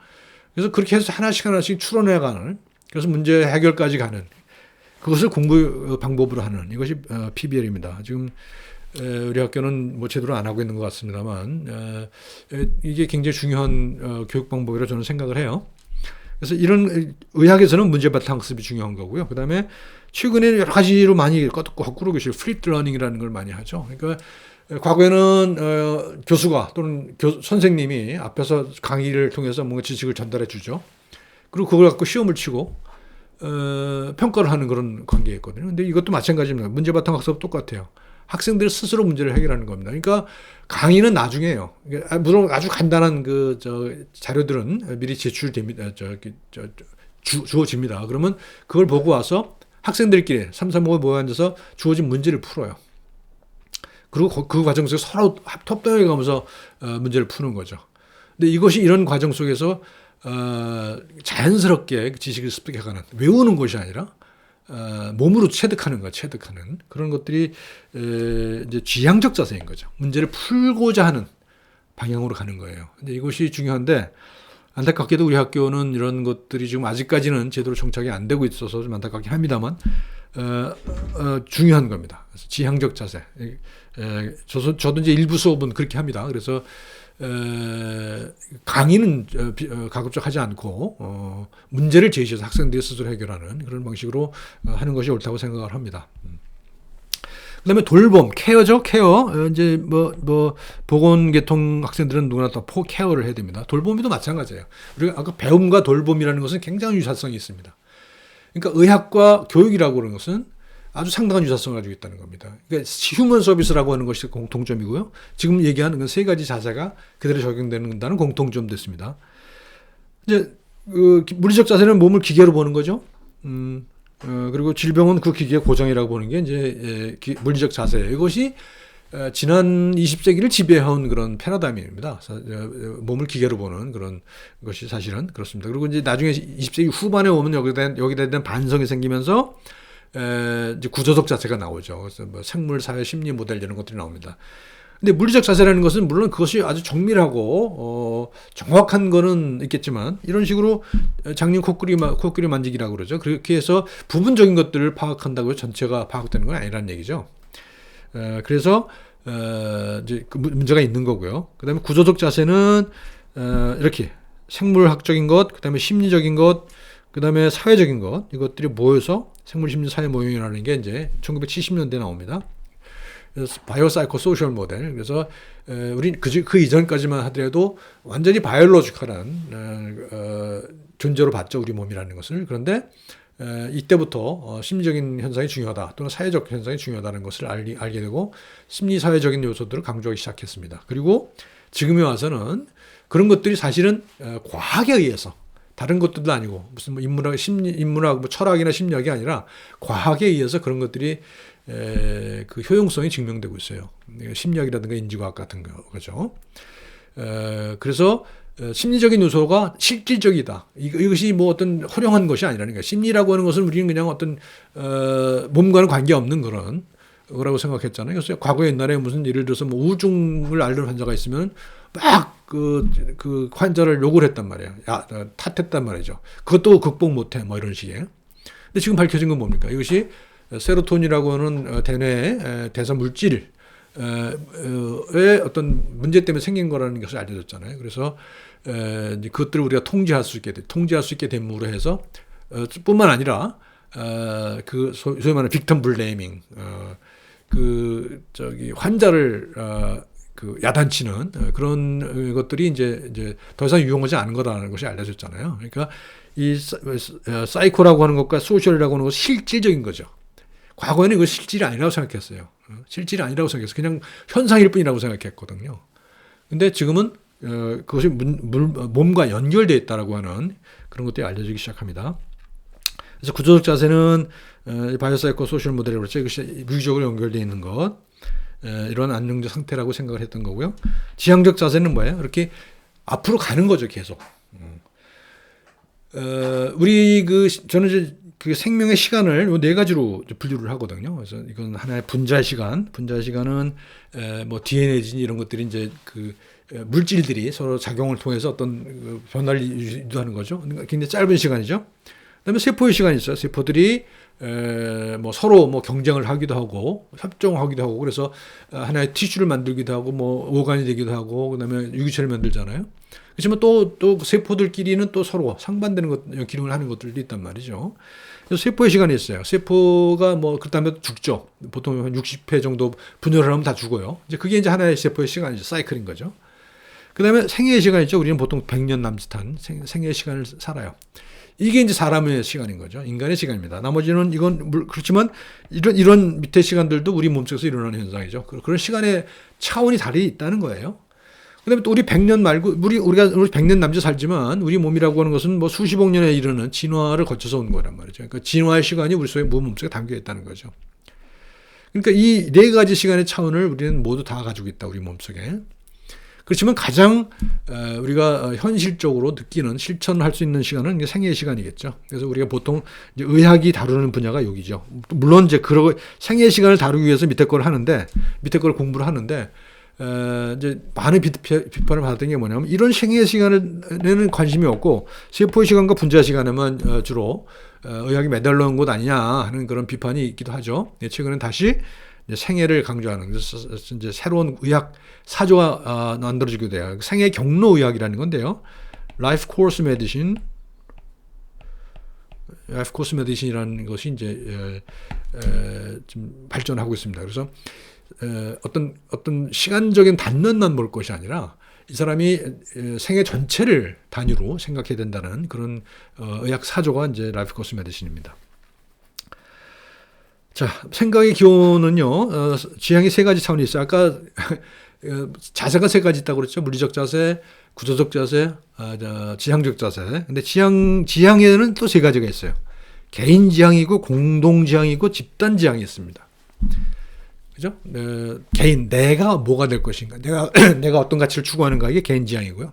그래서 그렇게 해서 하나씩 추론해가는, 그래서 문제 해결까지 가는, 그것을 공부 방법으로 하는, 이것이 PBL입니다. 지금 우리 학교는 뭐 제대로 안 하고 있는 것 같습니다만 이게 굉장히 중요한 교육 방법이라고 저는 생각을 해요. 그래서 이런 의학에서는 문제 바탕 학습이 중요한 거고요. 그 다음에 최근에 여러 가지로 많이 거꾸로 계시고 플립 러닝이라는 걸 많이 하죠. 그러니까 과거에는 교수가 또는 선생님이 앞에서 강의를 통해서 뭔가 지식을 전달해 주죠. 그리고 그걸 갖고 시험을 치고 평가를 하는 그런 관계였거든요. 근데 이것도 마찬가지입니다. 문제 바탕 학습 똑같아요. 학생들 스스로 문제를 해결하는 겁니다. 그러니까 강의는 나중에요. 물론 아주 간단한 자료들은 미리 제출됩니다. 주어집니다. 그러면 그걸 보고 와서 학생들끼리 3, 3, 5에 모여 앉아서 주어진 문제를 풀어요. 그리고 그 과정 속에서 서로 협동해 가면서 문제를 푸는 거죠. 근데 이것이 이런 과정 속에서 자연스럽게 지식을 습득해가는, 외우는 것이 아니라 몸으로 체득하는 그런 것들이 이제 지향적 자세인 거죠. 문제를 풀고자 하는 방향으로 가는 거예요. 근데 이것이 중요한데 안타깝게도 우리 학교는 이런 것들이 지금 아직까지는 제대로 정착이 안 되고 있어서 좀 안타깝긴 합니다만 중요한 겁니다. 그래서 지향적 자세. 저도 이제 일부 수업은 그렇게 합니다. 그래서 강의는 가급적 하지 않고 문제를 제시해서 학생들이 스스로 해결하는 그런 방식으로 하는 것이 옳다고 생각을 합니다. 그다음에 돌봄, 케어죠, 케어. 이제 보건계통 학생들은 누구나 다 케어를 해야 됩니다. 돌봄이도 마찬가지예요. 우리가 아까 배움과 돌봄이라는 것은 굉장히 유사성이 있습니다. 그러니까 의학과 교육이라고 하는 것은 아주 상당한 유사성을 가지고 있다는 겁니다. 그러니까 휴먼 서비스라고 하는 것이 공통점이고요. 지금 얘기하는 건 세 가지 자세가 그대로 적용된다는 공통점도 있습니다. 이제 물리적 자세는 몸을 기계로 보는 거죠. 그리고 질병은 그 기계 고정이라고 보는 게 이제 물리적 자세예요. 이것이 지난 20세기를 지배해온 그런 패러다임입니다. 몸을 기계로 보는 그런 것이 사실은 그렇습니다. 그리고 이제 나중에 20세기 후반에 오면 여기다 대한 반성이 생기면서 이제 구조적 자세가 나오죠. 그래서 뭐 생물, 사회, 심리 모델 이런 것들이 나옵니다. 근데 물리적 자세라는 것은 물론 그것이 아주 정밀하고 정확한 거는 있겠지만 이런 식으로 장님 코끼리 만지기라고 그러죠. 그렇게 해서 부분적인 것들을 파악한다고 해서 전체가 파악되는 건 아니라는 얘기죠. 그래서 이제 그 문제가 있는 거고요. 그다음에 구조적 자세는 이렇게 생물학적인 것, 그다음에 심리적인 것, 그다음에 사회적인 것, 이것들이 모여서 생물, 심리, 사회 모형이라는 게 이제 1970년대에 나옵니다. 그래서 바이오 사이코 소셜 모델. 그래서 우리 그 이전까지만 하더라도 완전히 바이올로지컬한 존재로 봤죠, 우리 몸이라는 것을. 그런데 이때부터 심리적인 현상이 중요하다 또는 사회적 현상이 중요하다는 것을 알게 되고 심리 사회적인 요소들을 강조하기 시작했습니다. 그리고 지금에 와서는 그런 것들이 사실은 과학에 의해서 다른 것들도 아니고 무슨 뭐 인문학, 뭐 철학이나 심리학이 아니라 과학에 의해서 그런 것들이 그 효용성이 증명되고 있어요. 심리학이라든가 인지과학 같은 거죠. 그래서 심리적인 요소가 실질적이다. 이것이 뭐 어떤 허령한 것이 아니라는 거예요. 심리라고 하는 것은 우리는 그냥 어떤 몸과는 관계없는 그런 거라고 생각했잖아요. 그래서 과거 옛날에 무슨 예를 들어서 뭐 우울증을 앓는 환자가 있으면 막 그 환자를 욕을 했단 말이에요. 야, 탓했단 말이죠. 그것도 극복 못해. 뭐 이런 식이에요. 근데 지금 밝혀진 건 뭡니까? 이것이 세로토닌이라고 하는 대뇌의 대사 물질 의 어떤 문제 때문에 생긴 거라는 것을 알려졌잖아요. 그래서 그것들을 우리가 통제할 수 있게 됨으로 해서 뿐만 아니라 그 소위 말하는 빅텀 블레이밍 그 저기 환자를 그 야단치는 그런 것들이 이제 더 이상 유용하지 않은 거라는 것이 알려졌잖아요. 그러니까 이 사이코라고 하는 것과 소셜이라고 하는 것은 실질적인 거죠. 과거에는 이거 실질이 아니라고 생각했어요. 실질이 아니라고 생각했어요. 그냥 현상일 뿐이라고 생각했거든요. 근데 지금은 그것이 몸과 연결되어 있다라고 하는 그런 것들이 알려지기 시작합니다. 그래서 구조적 자세는 바이오사이코 소셜 모델이라고 그랬죠. 이것이 무의식적으로 연결되어 있는 것. 이런 안정적 상태라고 생각을 했던 거고요. 지향적 자세는 뭐예요? 이렇게 앞으로 가는 거죠, 계속. 우리 저는 이제 그 생명의 시간을 네 가지로 분류를 하거든요. 그래서 이건 하나의 분자 시간. 분자 시간은 뭐 DNA진 이런 것들이 이제 그 물질들이 서로 작용을 통해서 어떤 변화를 유도하는 거죠. 굉장히 짧은 시간이죠. 그다음에 세포의 시간이 있어요. 세포들이 뭐 서로 뭐 경쟁을 하기도 하고 협종하기도 하고 그래서 하나의 티슈를 만들기도 하고 뭐 오간이 되기도 하고 그다음에 유기체를 만들잖아요. 그렇지만 또 세포들끼리는 또 서로 상반되는 것 기능을 하는 것들도 있단 말이죠. 그래서 세포의 시간이 있어요. 세포가 뭐 그다음에 죽죠. 보통 한 60회 정도 분열을 하면 다 죽어요. 이제 그게 이제 하나의 세포의 시간이죠. 사이클인 거죠. 그다음에 생애의 시간이 있죠. 우리는 보통 100년 남짓한 생애의 시간을 살아요. 이게 이제 사람의 시간인 거죠. 인간의 시간입니다. 나머지는 이건 그렇지만 이런 밑에 시간들도 우리 몸속에서 일어나는 현상이죠. 그런 시간의 차원이 다르게 있다는 거예요. 그다음에 또 우리 100년 말고 우리가 100년 남짓 살지만 우리 몸이라고 하는 것은 뭐 수십억 년에 이르는 진화를 거쳐서 온 거란 말이죠. 그러니까 진화의 시간이 우리 속에 몸속에 담겨 있다는 거죠. 그러니까 이 네 가지 시간의 차원을 우리는 모두 다 가지고 있다. 우리 몸속에. 그렇지만 가장 우리가 현실적으로 느끼는 실천할 수 있는 시간은 생애의 시간이겠죠. 그래서 우리가 보통 이제 의학이 다루는 분야가 여기죠. 물론 이제 생애의 시간을 다루기 위해서 밑에 걸 공부를 하는데 이제 많은 비판을 받았던 게 뭐냐면 이런 생애의 시간에는 관심이 없고 세포의 시간과 분자 시간에만 주로 의학이 매달려 온 것 아니냐 하는 그런 비판이 있기도 하죠. 최근엔 다시 생애를 강조하는 이제 새로운 의학 사조가 만들어지게 돼요. 생애 경로 의학이라는 건데요. Life Course Medicine이라는 것이 이제 좀 발전하고 있습니다. 그래서 어떤 시간적인 단면만 볼 것이 아니라 이 사람이 생애 전체를 단위로 생각해야 된다는 그런 의학 사조가 이제 Life Course Medicine입니다. 자, 생각의 기원은요, 지향이 세 가지 차원이 있어요. 아까 자세가 세 가지 있다고 그랬죠. 물리적 자세, 구조적 자세, 지향적 자세. 근데 지향에는 또 세 가지가 있어요. 개인 지향이고, 공동 지향이고, 집단 지향이 있습니다. 그죠? 내가 뭐가 될 것인가. 내가 어떤 가치를 추구하는가. 이게 개인 지향이고요.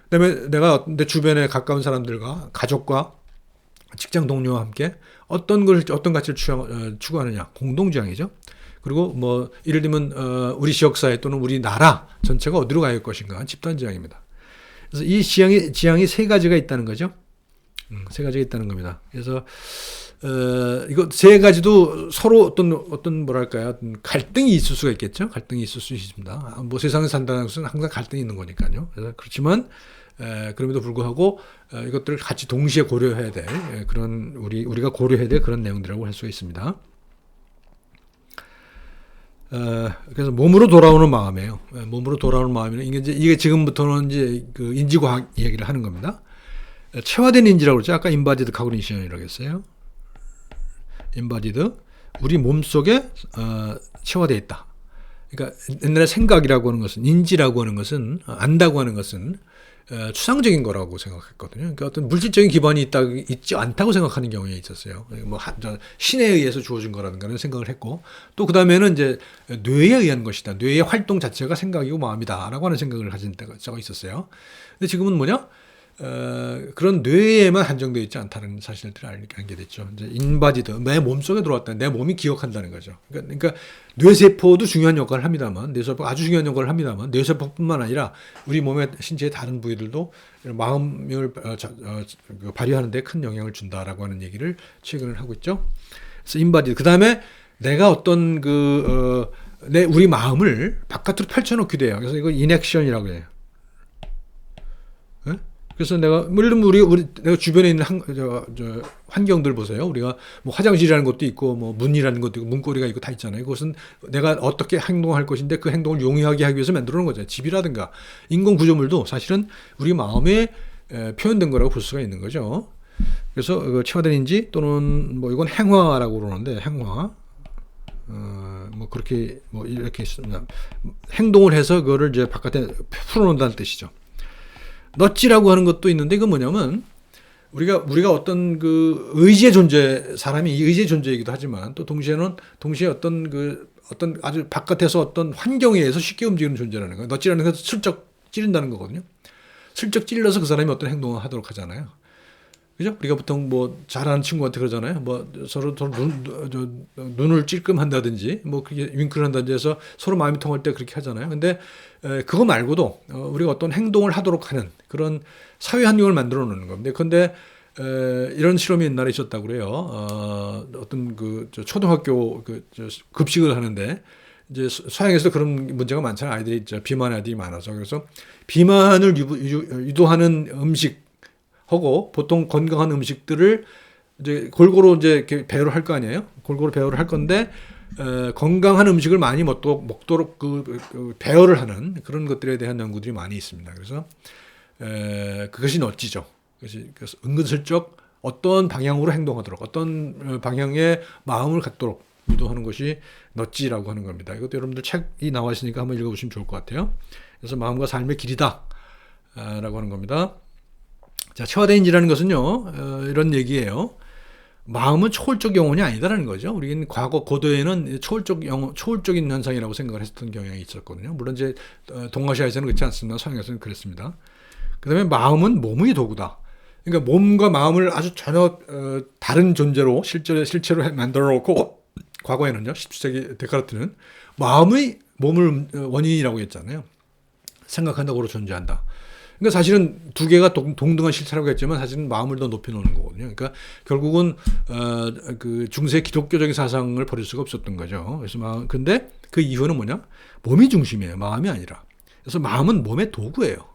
그 다음에 내가 내 주변에 가까운 사람들과, 가족과, 직장 동료와 함께 어떤 가치를 추구하느냐. 공동지향이죠. 그리고 뭐 예를 들면 우리 지역사회 또는 우리 나라 전체가 어디로 갈 것인가. 집단지향입니다. 그래서 이 지향이 세 가지가 있다는 거죠. 세 가지가 있다는 겁니다. 그래서 이거 세 가지도 서로 어떤 뭐랄까요. 갈등이 있을 수가 있겠죠. 갈등이 있을 수 있습니다. 뭐 세상에 산다는 것은 항상 갈등이 있는 거니까요. 그렇지만 그럼에도 불구하고 이것들을 같이 동시에 고려해야 될 그런 우리가 고려해야 될 그런 내용들이라고 할 수가 있습니다. 그래서 몸으로 돌아오는 마음이에요. 몸으로 돌아오는 마음이면 이게 지금부터는 이제 그 인지과학 이야기를 하는 겁니다. 체화된 인지라고 그러죠. 아까 인바디드 카그니션이라고 했어요. embodied, 우리 몸속에 체화되어 있다. 그러니까 옛날에 생각이라고 하는 것은, 인지라고 하는 것은, 안다고 하는 것은 추상적인 거라고 생각했거든요. 그러니까 어떤 물질적인 기반이 있지 않다고 생각하는 경우에 있었어요. 뭐 신에 의해서 주어진 거라든가 는 생각을 했고, 또 그 다음에는 이제 뇌에 의한 것이다. 뇌의 활동 자체가 생각이고 마음이다라고 하는 생각을 가진 때가 있었어요. 근데 지금은 뭐냐? 그런 뇌에만 한정되어 있지 않다는 사실들을 알게 됐죠. 이제 인바디드, 내 몸속에 들어왔다. 내 몸이 기억한다는 거죠. 그러니까 뇌세포도 중요한 역할을 합니다만, 뇌세포 아주 중요한 역할을 합니다만, 뇌세포뿐만 아니라 우리 몸의 신체의 다른 부위들도 마음을 발휘하는 데 큰 영향을 준다라고 하는 얘기를 최근에 하고 있죠. 그래서 인바디드. 그 다음에 내가 어떤 우리 마음을 바깥으로 펼쳐놓게 돼요. 그래서 이거 인액션이라고 해요. 그래서 내가 물론 내가 주변에 있는 환경들 보세요. 우리가 뭐 화장실이라는 것도 있고 뭐 문이라는 것도 있고 문고리가 있고 다 있잖아요. 그것은 내가 어떻게 행동할 것인데 그 행동을 용이하게 하기 위해서 만들어 놓은 거죠. 집이라든가 인공 구조물도 사실은 우리 마음에 표현된 거라고 볼 수가 있는 거죠. 그래서 체화된 인지 또는 뭐 이건 행화라고 그러는데 행화 뭐 그렇게 뭐 이렇게 행동을 해서 그거를 이제 바깥에 풀어놓는다는 뜻이죠. 넛지라고 하는 것도 있는데 이건 뭐냐면 우리가 어떤 의지의 존재, 사람이 의지의 존재이기도 하지만 또 동시에 어떤 아주 바깥에서 어떤 환경에 의해서 쉽게 움직이는 존재라는 거예요. 넛지라는 것은 슬쩍 찌른다는 거거든요. 슬쩍 찔러서 그 사람이 어떤 행동을 하도록 하잖아요. 그죠? 우리가 보통 뭐 잘하는 친구한테 그러잖아요. 뭐 서로 눈을 찔끔한다든지 뭐 그렇게 윙크를 한다든지 해서 서로 마음이 통할 때 그렇게 하잖아요. 근데 그거 말고도 우리가 어떤 행동을 하도록 하는 그런 사회 환경을 만들어 놓는 겁니다. 근데 이런 실험이 옛날에 있었다고 그래요. 어떤 초등학교 급식을 하는데 이제 서양에서 그런 문제가 많잖아요. 아이들이 비만 아이들이 많아서. 그래서 비만을 유도하는 음식 하고 보통 건강한 음식들을 이제 골고루 이제 배열을 할 거 아니에요. 골고루 배열을 할 건데 건강한 음식을 많이 먹도록 배열을 하는 그런 것들에 대한 연구들이 많이 있습니다. 그래서 그것이 넛지죠. 그래서 은근슬쩍 어떤 방향으로 행동하도록 어떤 방향의 마음을 갖도록 유도하는 것이 넛지라고 하는 겁니다. 이것도 여러분들 책이 나와 있으니까 한번 읽어보시면 좋을 것 같아요. 그래서 마음과 삶의 길이다 라고 하는 겁니다. 자, 체화된 인지라는 것은요, 이런 얘기예요. 마음은 초월적 영혼이 아니다라는 거죠. 우리는 과거 고도에는 초월적인 현상이라고 생각을 했던 경향이 있었거든요. 물론 이제 동아시아에서는 그렇지 않습니다. 서양에서는 그랬습니다. 그 다음에 마음은 몸의 도구다. 그러니까 몸과 마음을 아주 전혀 다른 존재로 실체로 만들어 놓고 과거에는요, 17세기 데카르트는 마음의 몸을 원인이라고 했잖아요. 생각한다고로 존재한다. 그러니까 사실은 두 개가 동등한 실체라고 했지만 사실은 마음을 더 높여 놓는 거거든요. 그러니까 결국은 중세 기독교적인 사상을 버릴 수가 없었던 거죠. 그래서 근데 그 이유는 뭐냐? 몸이 중심이에요. 마음이 아니라. 그래서 마음은 몸의 도구예요.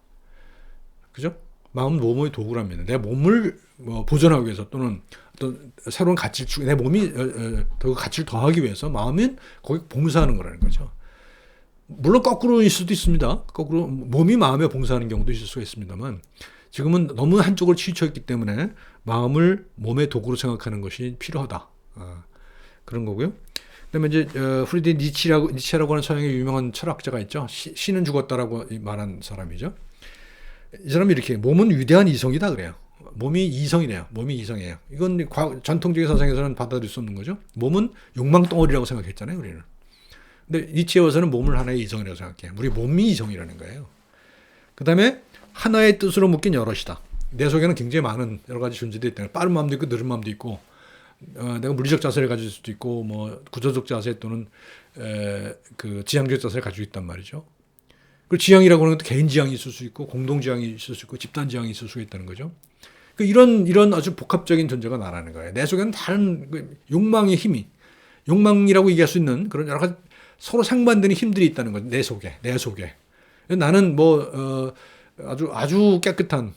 그죠? 마음은 몸의 도구랍니다. 내 몸을 보존하기 위해서 또는 어떤 새로운 가치를 내 몸이 더 가치를 더하기 위해서 마음은 거기 봉사하는 거라는 거죠. 물론 거꾸로일 수도 있습니다. 거꾸로 몸이 마음에 봉사하는 경우도 있을 수가 있습니다만 지금은 너무 한쪽으로 치우쳐 있기 때문에 마음을 몸의 도구로 생각하는 것이 필요하다. 그런 거고요. 그다음에 이제 프리드리히 니체라고 하는 서양의 유명한 철학자가 있죠. 신은 죽었다라고 말한 사람이죠. 이 사람이 이렇게 몸은 위대한 이성이다 그래요. 몸이 이성이래요. 몸이 이성이에요. 이건 전통적인 사상에서는 받아들일 수 없는 거죠. 몸은 욕망 덩어리라고 생각했잖아요, 우리는. 근데 니체에 와서는 몸을 하나의 이성이라고 생각해요. 우리 몸이 이성이라는 거예요. 그 다음에 하나의 뜻으로 묶인 여럿이다. 내 속에는 굉장히 많은 여러 가지 존재들이 있다. 빠른 마음도 있고 느린 마음도 있고 내가 물리적 자세를 가질 수도 있고 뭐 구조적 자세 또는 지향적 자세를 가지고 있단 말이죠. 그 지향이라고 하는 것도 개인 지향이 있을 수 있고 공동 지향이 있을 수 있고 집단 지향이 있을 수 있다는 거죠. 이런 아주 복합적인 존재가 나라는 거예요. 내 속에는 다른 욕망의 힘이 욕망이라고 얘기할 수 있는 그런 여러 가지 서로 상반되는 힘들이 있다는 거죠. 내 속에. 나는 아주 깨끗한,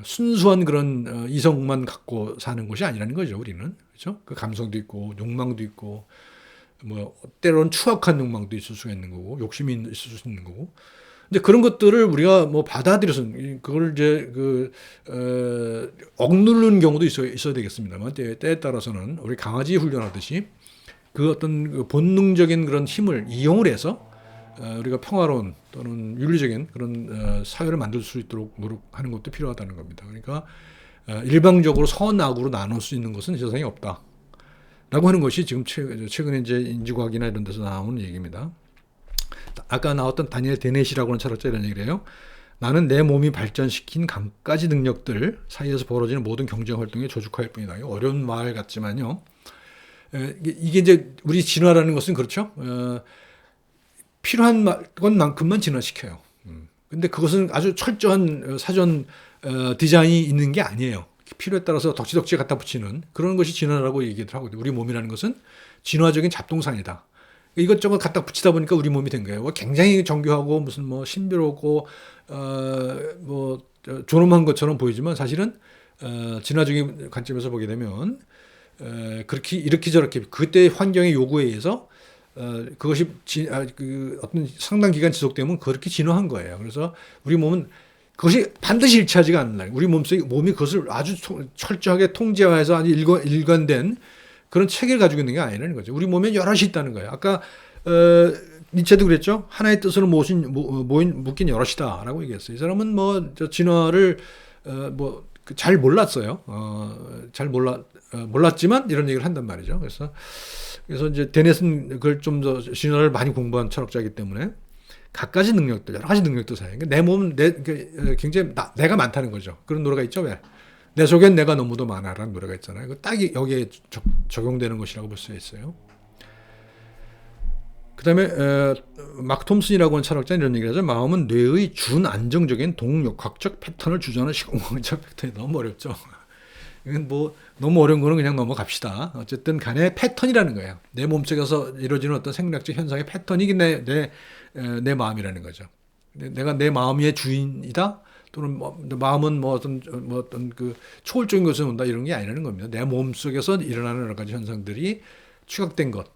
순수한 그런 이성만 갖고 사는 것이 아니라는 거죠, 우리는. 그렇죠? 그 감성도 있고, 욕망도 있고, 뭐 때로는 추악한 욕망도 있을 수가 있는 거고 욕심이 있을 수 있는 거고. 근데 그런 것들을 우리가 뭐 받아들여서 그걸 이제 억누르는 경우도 있어야 되겠습니다만 때에 따라서는 우리 강아지 훈련하듯이 그 어떤 그 본능적인 그런 힘을 이용을 해서 우리가 평화로운 또는 윤리적인 그런 사회를 만들 수 있도록 노력하는 것도 필요하다는 겁니다. 그러니까 일방적으로 선악으로 나눌 수 있는 것은 세상에 없다. 라고 하는 것이 지금 최근에 이제 인지과학이나 이런 데서 나오는 얘기입니다. 아까 나왔던 다니엘 데넷이라고 하는 철학자 이런 얘기를 해요. 나는 내 몸이 발전시킨 강가지 능력들 사이에서 벌어지는 모든 경쟁 활동의 조직화일 뿐이다. 어려운 말 같지만요. 이게 이제 우리 진화라는 것은 그렇죠. 필요한 것만큼만 진화시켜요. 근데 그것은 아주 철저한 사전 디자인이 있는 게 아니에요. 필요에 따라서 덕지덕지 갖다 붙이는 그런 것이 진화라고 얘기를 하거든요. 우리 몸이라는 것은 진화적인 잡동사니다. 이것저것 갖다 붙이다 보니까 우리 몸이 된 거예요. 굉장히 정교하고 무슨 뭐 신비롭고 뭐 존엄한 것처럼 보이지만 사실은 진화적인 관점에서 보게 되면 그렇게 이렇게 저렇게 그때 환경의 요구에 의해서 그것이 그 어떤 상당 기간 지속되면 그렇게 진화한 거예요. 그래서 우리 몸은 그것이 반드시 일치하지가 않는 날. 우리 몸이 그것을 아주 철저하게 통제화해서 아주 일관된 그런 체계를 가지고 있는 게 아니라는 거죠. 우리 몸에 여럿이 있다는 거예요. 아까 니체도 그랬죠. 하나의 뜻으로 묶인 여럿이다라고 얘기했어요. 이 사람은 뭐 진화를 뭐 잘 몰랐어요. 잘 몰랐지만 이런 얘기를 한단 말이죠. 그래서 이제 데넷은 그걸 좀 더 진화를 많이 공부한 철학자이기 때문에 갖가지 능력들, 여러 가지 능력들 사이에 내 몸은 굉장히 내가 많다는 거죠. 그런 노래가 있죠. 왜? 내 속엔 내가 너무도 많아라는 노래가 있잖아요. 그 딱 여기에 적용되는 것이라고 볼 수 있어요. 그 다음에 마크 톰슨이라고 하는 철학자는 이런 얘기를 하죠. 마음은 뇌의 준안정적인 동역학적 패턴을 주장하는 시공학적 패턴이 너무 어렵죠. 이건 뭐 너무 어려운 거는 그냥 넘어갑시다. 어쨌든 간에 패턴이라는 거예요. 내 몸속에서 이루어지는 어떤 생략적 현상의 패턴이 내 마음이라는 거죠. 내가 내 마음의 주인이다. 또는 마음은 어떤 그 초월적인 것을 온다 이런 게 아니라는 겁니다. 내 몸 속에서 일어나는 여러 가지 현상들이 추각된 것,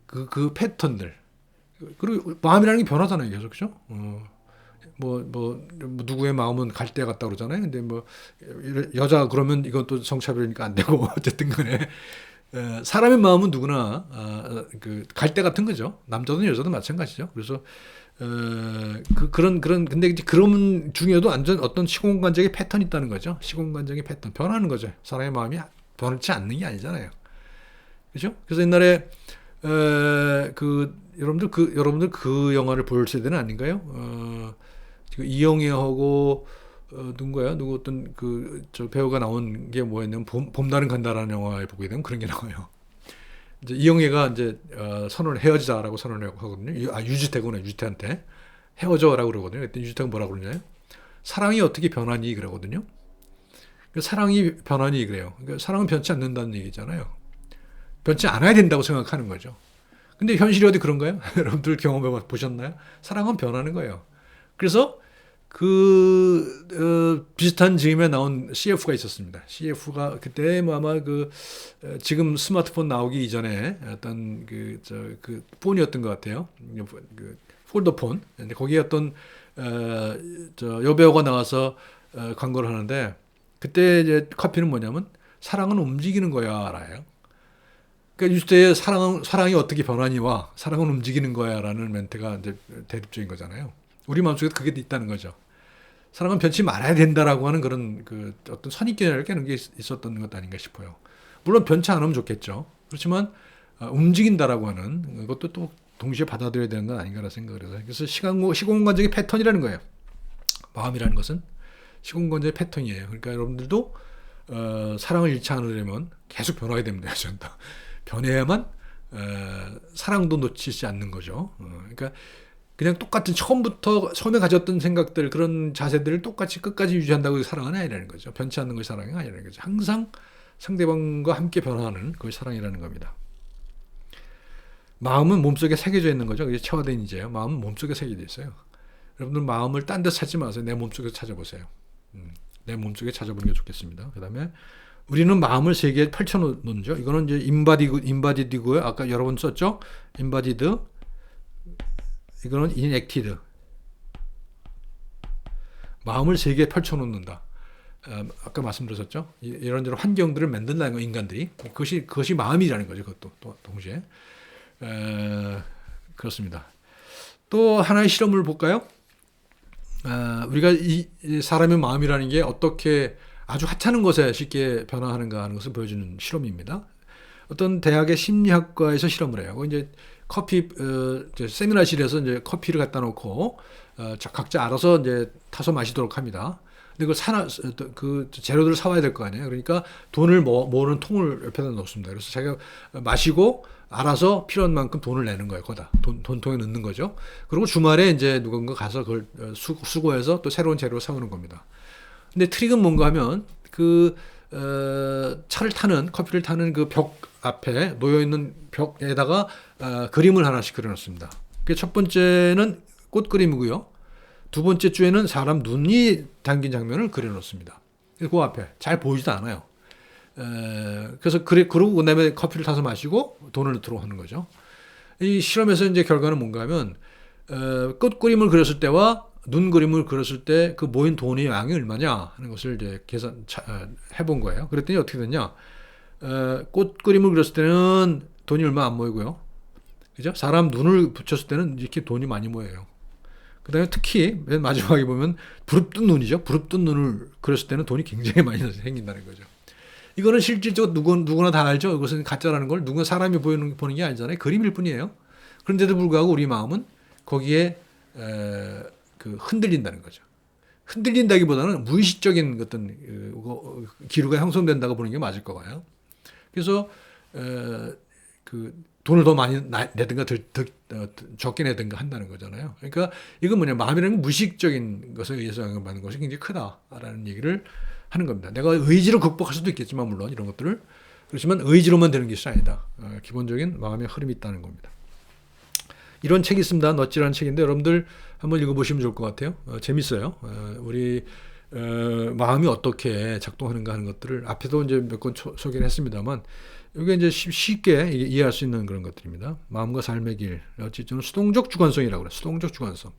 그 패턴들. 그리고 마음이라는 게 변하잖아요, 계속 그죠? 누구의 마음은 갈대 같다 그러잖아요. 근데 뭐 여자 그러면 이건 또 성차별이니까 안 되고 어쨌든 간에 사람의 마음은 누구나 그 갈대 같은 거죠. 남자든 여자든 마찬가지죠. 그래서 근데 이제 그런 중에도 완전 어떤 시공간적인 패턴이 있다는 거죠. 시공간적인 패턴 변하는 거죠. 사람의 마음이 변하지 않는 게 아니잖아요. 그렇죠? 그래서 옛날에 여러분들 그 영화를 볼 세대는 아닌가요? 이영애하고 누군가요? 누구 어떤 저 배우가 나온 게 뭐였냐면 봄날은 간다라는 영화에 보게 되면 그런 게 나와요. 이제 이영애가 이제 헤어지자라고 선언을 하거든요. 유지태한테 헤어져라고 그러거든요. 그때 유지태가 뭐라고 그러냐요? 사랑이 어떻게 변하니 그러거든요. 사랑이 변하니 그래요. 그러니까 사랑은 변치 않는다는 얘기잖아요. 변치 않아야 된다고 생각하는 거죠. 근데 현실이 어디 그런가요? 여러분들 경험해 보셨나요? 사랑은 변하는 거예요. 그래서 비슷한 즈음에 나온 CF가 있었습니다. CF가 그때 아마 지금 스마트폰 나오기 이전에 어떤 폰이었던 것 같아요. 폴더폰. 근데 거기에 어떤 여배우가 나와서 광고를 하는데 그때 이제 카피는 뭐냐면 사랑은 움직이는 거야, 라요. 그러니까 유스테의 사랑이 어떻게 변하니와 사랑은 움직이는 거야라는 멘트가 이제 대립적인 거잖아요. 우리 마음속에 그게 있다는 거죠. 사랑은 변치 말아야 된다라고 하는 그런 어떤 선입견을 깨는 게 있었던 것 아닌가 싶어요. 물론 변치 않으면 좋겠죠. 그렇지만 움직인다라고 하는 것도 또 동시에 받아들여야 되는 건 아닌가라는 생각을 해서 그래서 시공간적인 패턴이라는 거예요. 마음이라는 것은 시공간적인 패턴이에요. 그러니까 여러분들도 사랑을 잃지 않으려면 계속 변화해야 됩니다. 변해야만 사랑도 놓치지 않는 거죠. 그러니까 그냥 똑같은 처음에 가졌던 생각들 그런 자세들을 똑같이 끝까지 유지한다고 사랑은 아니라는 거죠. 변치 않는 것이 사랑이 아니라는 거죠. 항상 상대방과 함께 변화하는 그것이 사랑이라는 겁니다. 마음은 몸속에 새겨져 있는 거죠. 그게 체화된 이제요. 마음은 몸속에 새겨져 있어요. 여러분들 마음을 딴 데 찾지 마세요. 내 몸속에서 찾아보세요. 내 몸속에 찾아보는 게 좋겠습니다. 그 다음에 우리는 마음을 세 개에 펼쳐놓는죠. 이거는 이제 인바디드고요. 아까 여러 번 썼죠. 인바디드. 이거는 인액티드. 마음을 세 개에 펼쳐놓는다. 아까 말씀드렸었죠. 이런저런 환경들을 만든다는 거 인간들이. 그것이 마음이라는 거죠. 그것도 또 동시에. 그렇습니다. 또 하나의 실험을 볼까요? 우리가 이 사람의 마음이라는 게 어떻게 아주 하찮은 것에 쉽게 변화하는가 하는 것을 보여주는 실험입니다. 어떤 대학의 심리학과에서 실험을 해요. 이제 커피 이제 세미나실에서 이제 커피를 갖다 놓고 각자 알아서 이제 타서 마시도록 합니다. 근데 그 재료들을 사와야 될 거 아니에요. 그러니까 돈을 모으는 통을 옆에다 놓습니다. 그래서 자기가 마시고 알아서 필요한 만큼 돈을 내는 거예요. 거기다 돈통에 넣는 거죠. 그리고 주말에 이제 누군가 가서 그걸 수거해서 또 새로운 재료를 사오는 겁니다. 근데 트릭은 뭔가 하면 커피를 타는 그 벽 앞에 놓여 있는 벽에다가 그림을 하나씩 그려놓습니다. 첫 번째는 꽃 그림이고요. 두 번째 주에는 사람 눈이 담긴 장면을 그려놓습니다. 그 앞에 잘 보이지도 않아요. 그래서 그러고 그다음에 커피를 타서 마시고 돈을 넣도록 하는 거죠. 이 실험에서 이제 결과는 뭔가 하면 꽃 그림을 그렸을 때와 눈 그림을 그렸을 때 그 모인 돈의 양이 얼마냐 하는 것을 이제 해본 거예요. 그랬더니 어떻게 됐냐? 꽃 그림을 그렸을 때는 돈이 얼마 안 모이고요. 그죠? 사람 눈을 붙였을 때는 이렇게 돈이 많이 모여요. 그 다음에 특히 맨 마지막에 보면 부릅뜬 눈이죠. 부릅뜬 눈을 그렸을 때는 돈이 굉장히 많이 생긴다는 거죠. 이거는 실질적으로 누구나 다 알죠. 이것은 가짜라는 걸 누군가 사람이 보는 게 아니잖아요. 그림일 뿐이에요. 그런데도 불구하고 우리 마음은 거기에 흔들린다는 거죠. 흔들린다기보다는 무의식적인 어떤 기류가 형성된다고 보는 게 맞을 거예요. 그래서 돈을 더 많이 내든가 적게 내든가 한다는 거잖아요. 그러니까 이건 뭐냐, 마음이라는 무의식적인 것에 의해서 영향받는 것이 굉장히 크다라는 얘기를 하는 겁니다. 내가 의지로 극복할 수도 있겠지만 물론 이런 것들을, 그렇지만 의지로만 되는 것이 아니다. 기본적인 마음의 흐름이 있다는 겁니다. 이런 책이 있습니다. 넛지라는 책인데 여러분들 한번 읽어보시면 좋을 것 같아요. 재밌어요. 우리 마음이 어떻게 작동하는가 하는 것들을 앞에도 이제 몇 건 소개를 했습니다만, 이게 이제 쉽게 이해할 수 있는 그런 것들입니다. 마음과 삶의 길, 어찌-저는 수동적 주관성이라고 그래요. 수동적 주관성.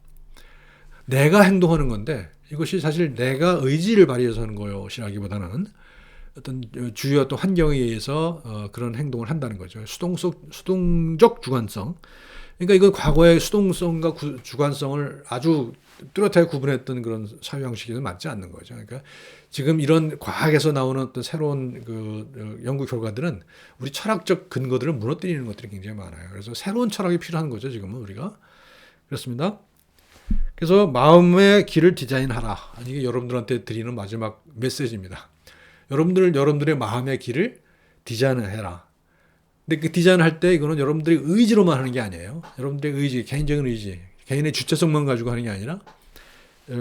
내가 행동하는 건데 이것이 사실 내가 의지를 발휘해서 하는 것이라기보다는 어떤 주요 어떤 환경에 의해서 그런 행동을 한다는 거죠. 수동적 주관성. 그러니까 이건 과거의 수동성과 주관성을 아주 뚜렷하게 구분했던 그런 사유 형식에는 맞지 않는 거죠. 그러니까 지금 이런 과학에서 나오는 어떤 새로운 연구 결과들은 우리 철학적 근거들을 무너뜨리는 것들이 굉장히 많아요. 그래서 새로운 철학이 필요한 거죠. 지금은 우리가. 그렇습니다. 그래서 마음의 길을 디자인하라. 이게 여러분들한테 드리는 마지막 메시지입니다. 여러분들의 마음의 길을 디자인해라. 근데 그 디자인할 때 이거는 여러분들이 의지로만 하는 게 아니에요. 여러분들의 의지, 개인적인 의지, 개인의 주체성만 가지고 하는 게 아니라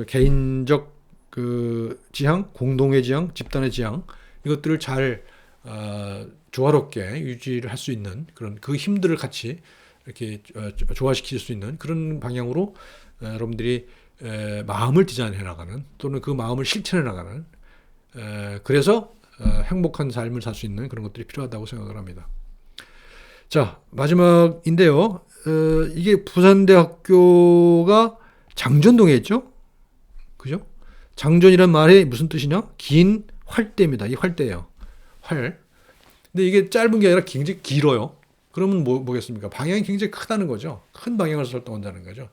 개인적 지향, 공동의 지향, 집단의 지향, 이것들을 잘 조화롭게 유지를 할 수 있는 그런 그 힘들을 같이 이렇게 조화시킬 수 있는 그런 방향으로 여러분들이 마음을 디자인해 나가는, 또는 그 마음을 실천해 나가는, 그래서 행복한 삶을 살 수 있는 그런 것들이 필요하다고 생각을 합니다. 자, 마지막인데요. 이게 부산대학교가 장전동에 있죠? 그죠? 장전이란 말이 무슨 뜻이냐? 긴 활대입니다. 이 활대예요. 활. 근데 이게 짧은 게 아니라 굉장히 길어요. 그러면 뭐겠습니까? 방향이 굉장히 크다는 거죠. 큰 방향을 설정한다는 거죠.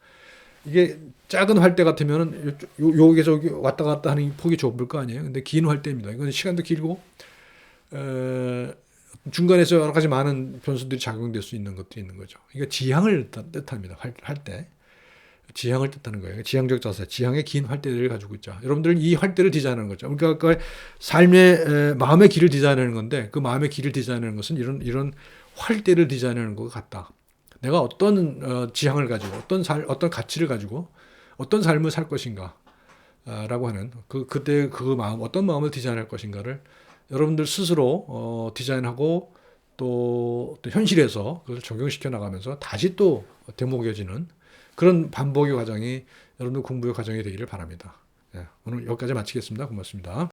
이게 작은 활대 같으면은 여기서 여기 왔다 갔다 하는 폭이 좁을 거 아니에요. 근데 긴 활대입니다. 이건 시간도 길고, 중간에서 여러 가지 많은 변수들이 작용될 수 있는 것들이 있는 거죠. 이게 지향을 뜻합니다. 활대. 지향을 뜻하는 거예요. 지향적 자세, 지향의 긴 활대를 가지고 있죠. 여러분들은 이 활대를 디자인하는 거죠. 그러니까 삶의 마음의 길을 디자인하는 건데, 그 마음의 길을 디자인하는 것은 이런 활대를 디자인하는 것 같다. 내가 어떤 지향을 가지고, 어떤 가치를 가지고 어떤 삶을 살 것인가 라고 하는 그때 그 마음, 어떤 마음을 디자인할 것인가를 여러분들 스스로 디자인하고 또 현실에서 그것을 적용시켜 나가면서 다시 또 되먹여지는 그런 반복의 과정이 여러분들 공부의 과정이 되기를 바랍니다. 오늘 여기까지 마치겠습니다. 고맙습니다.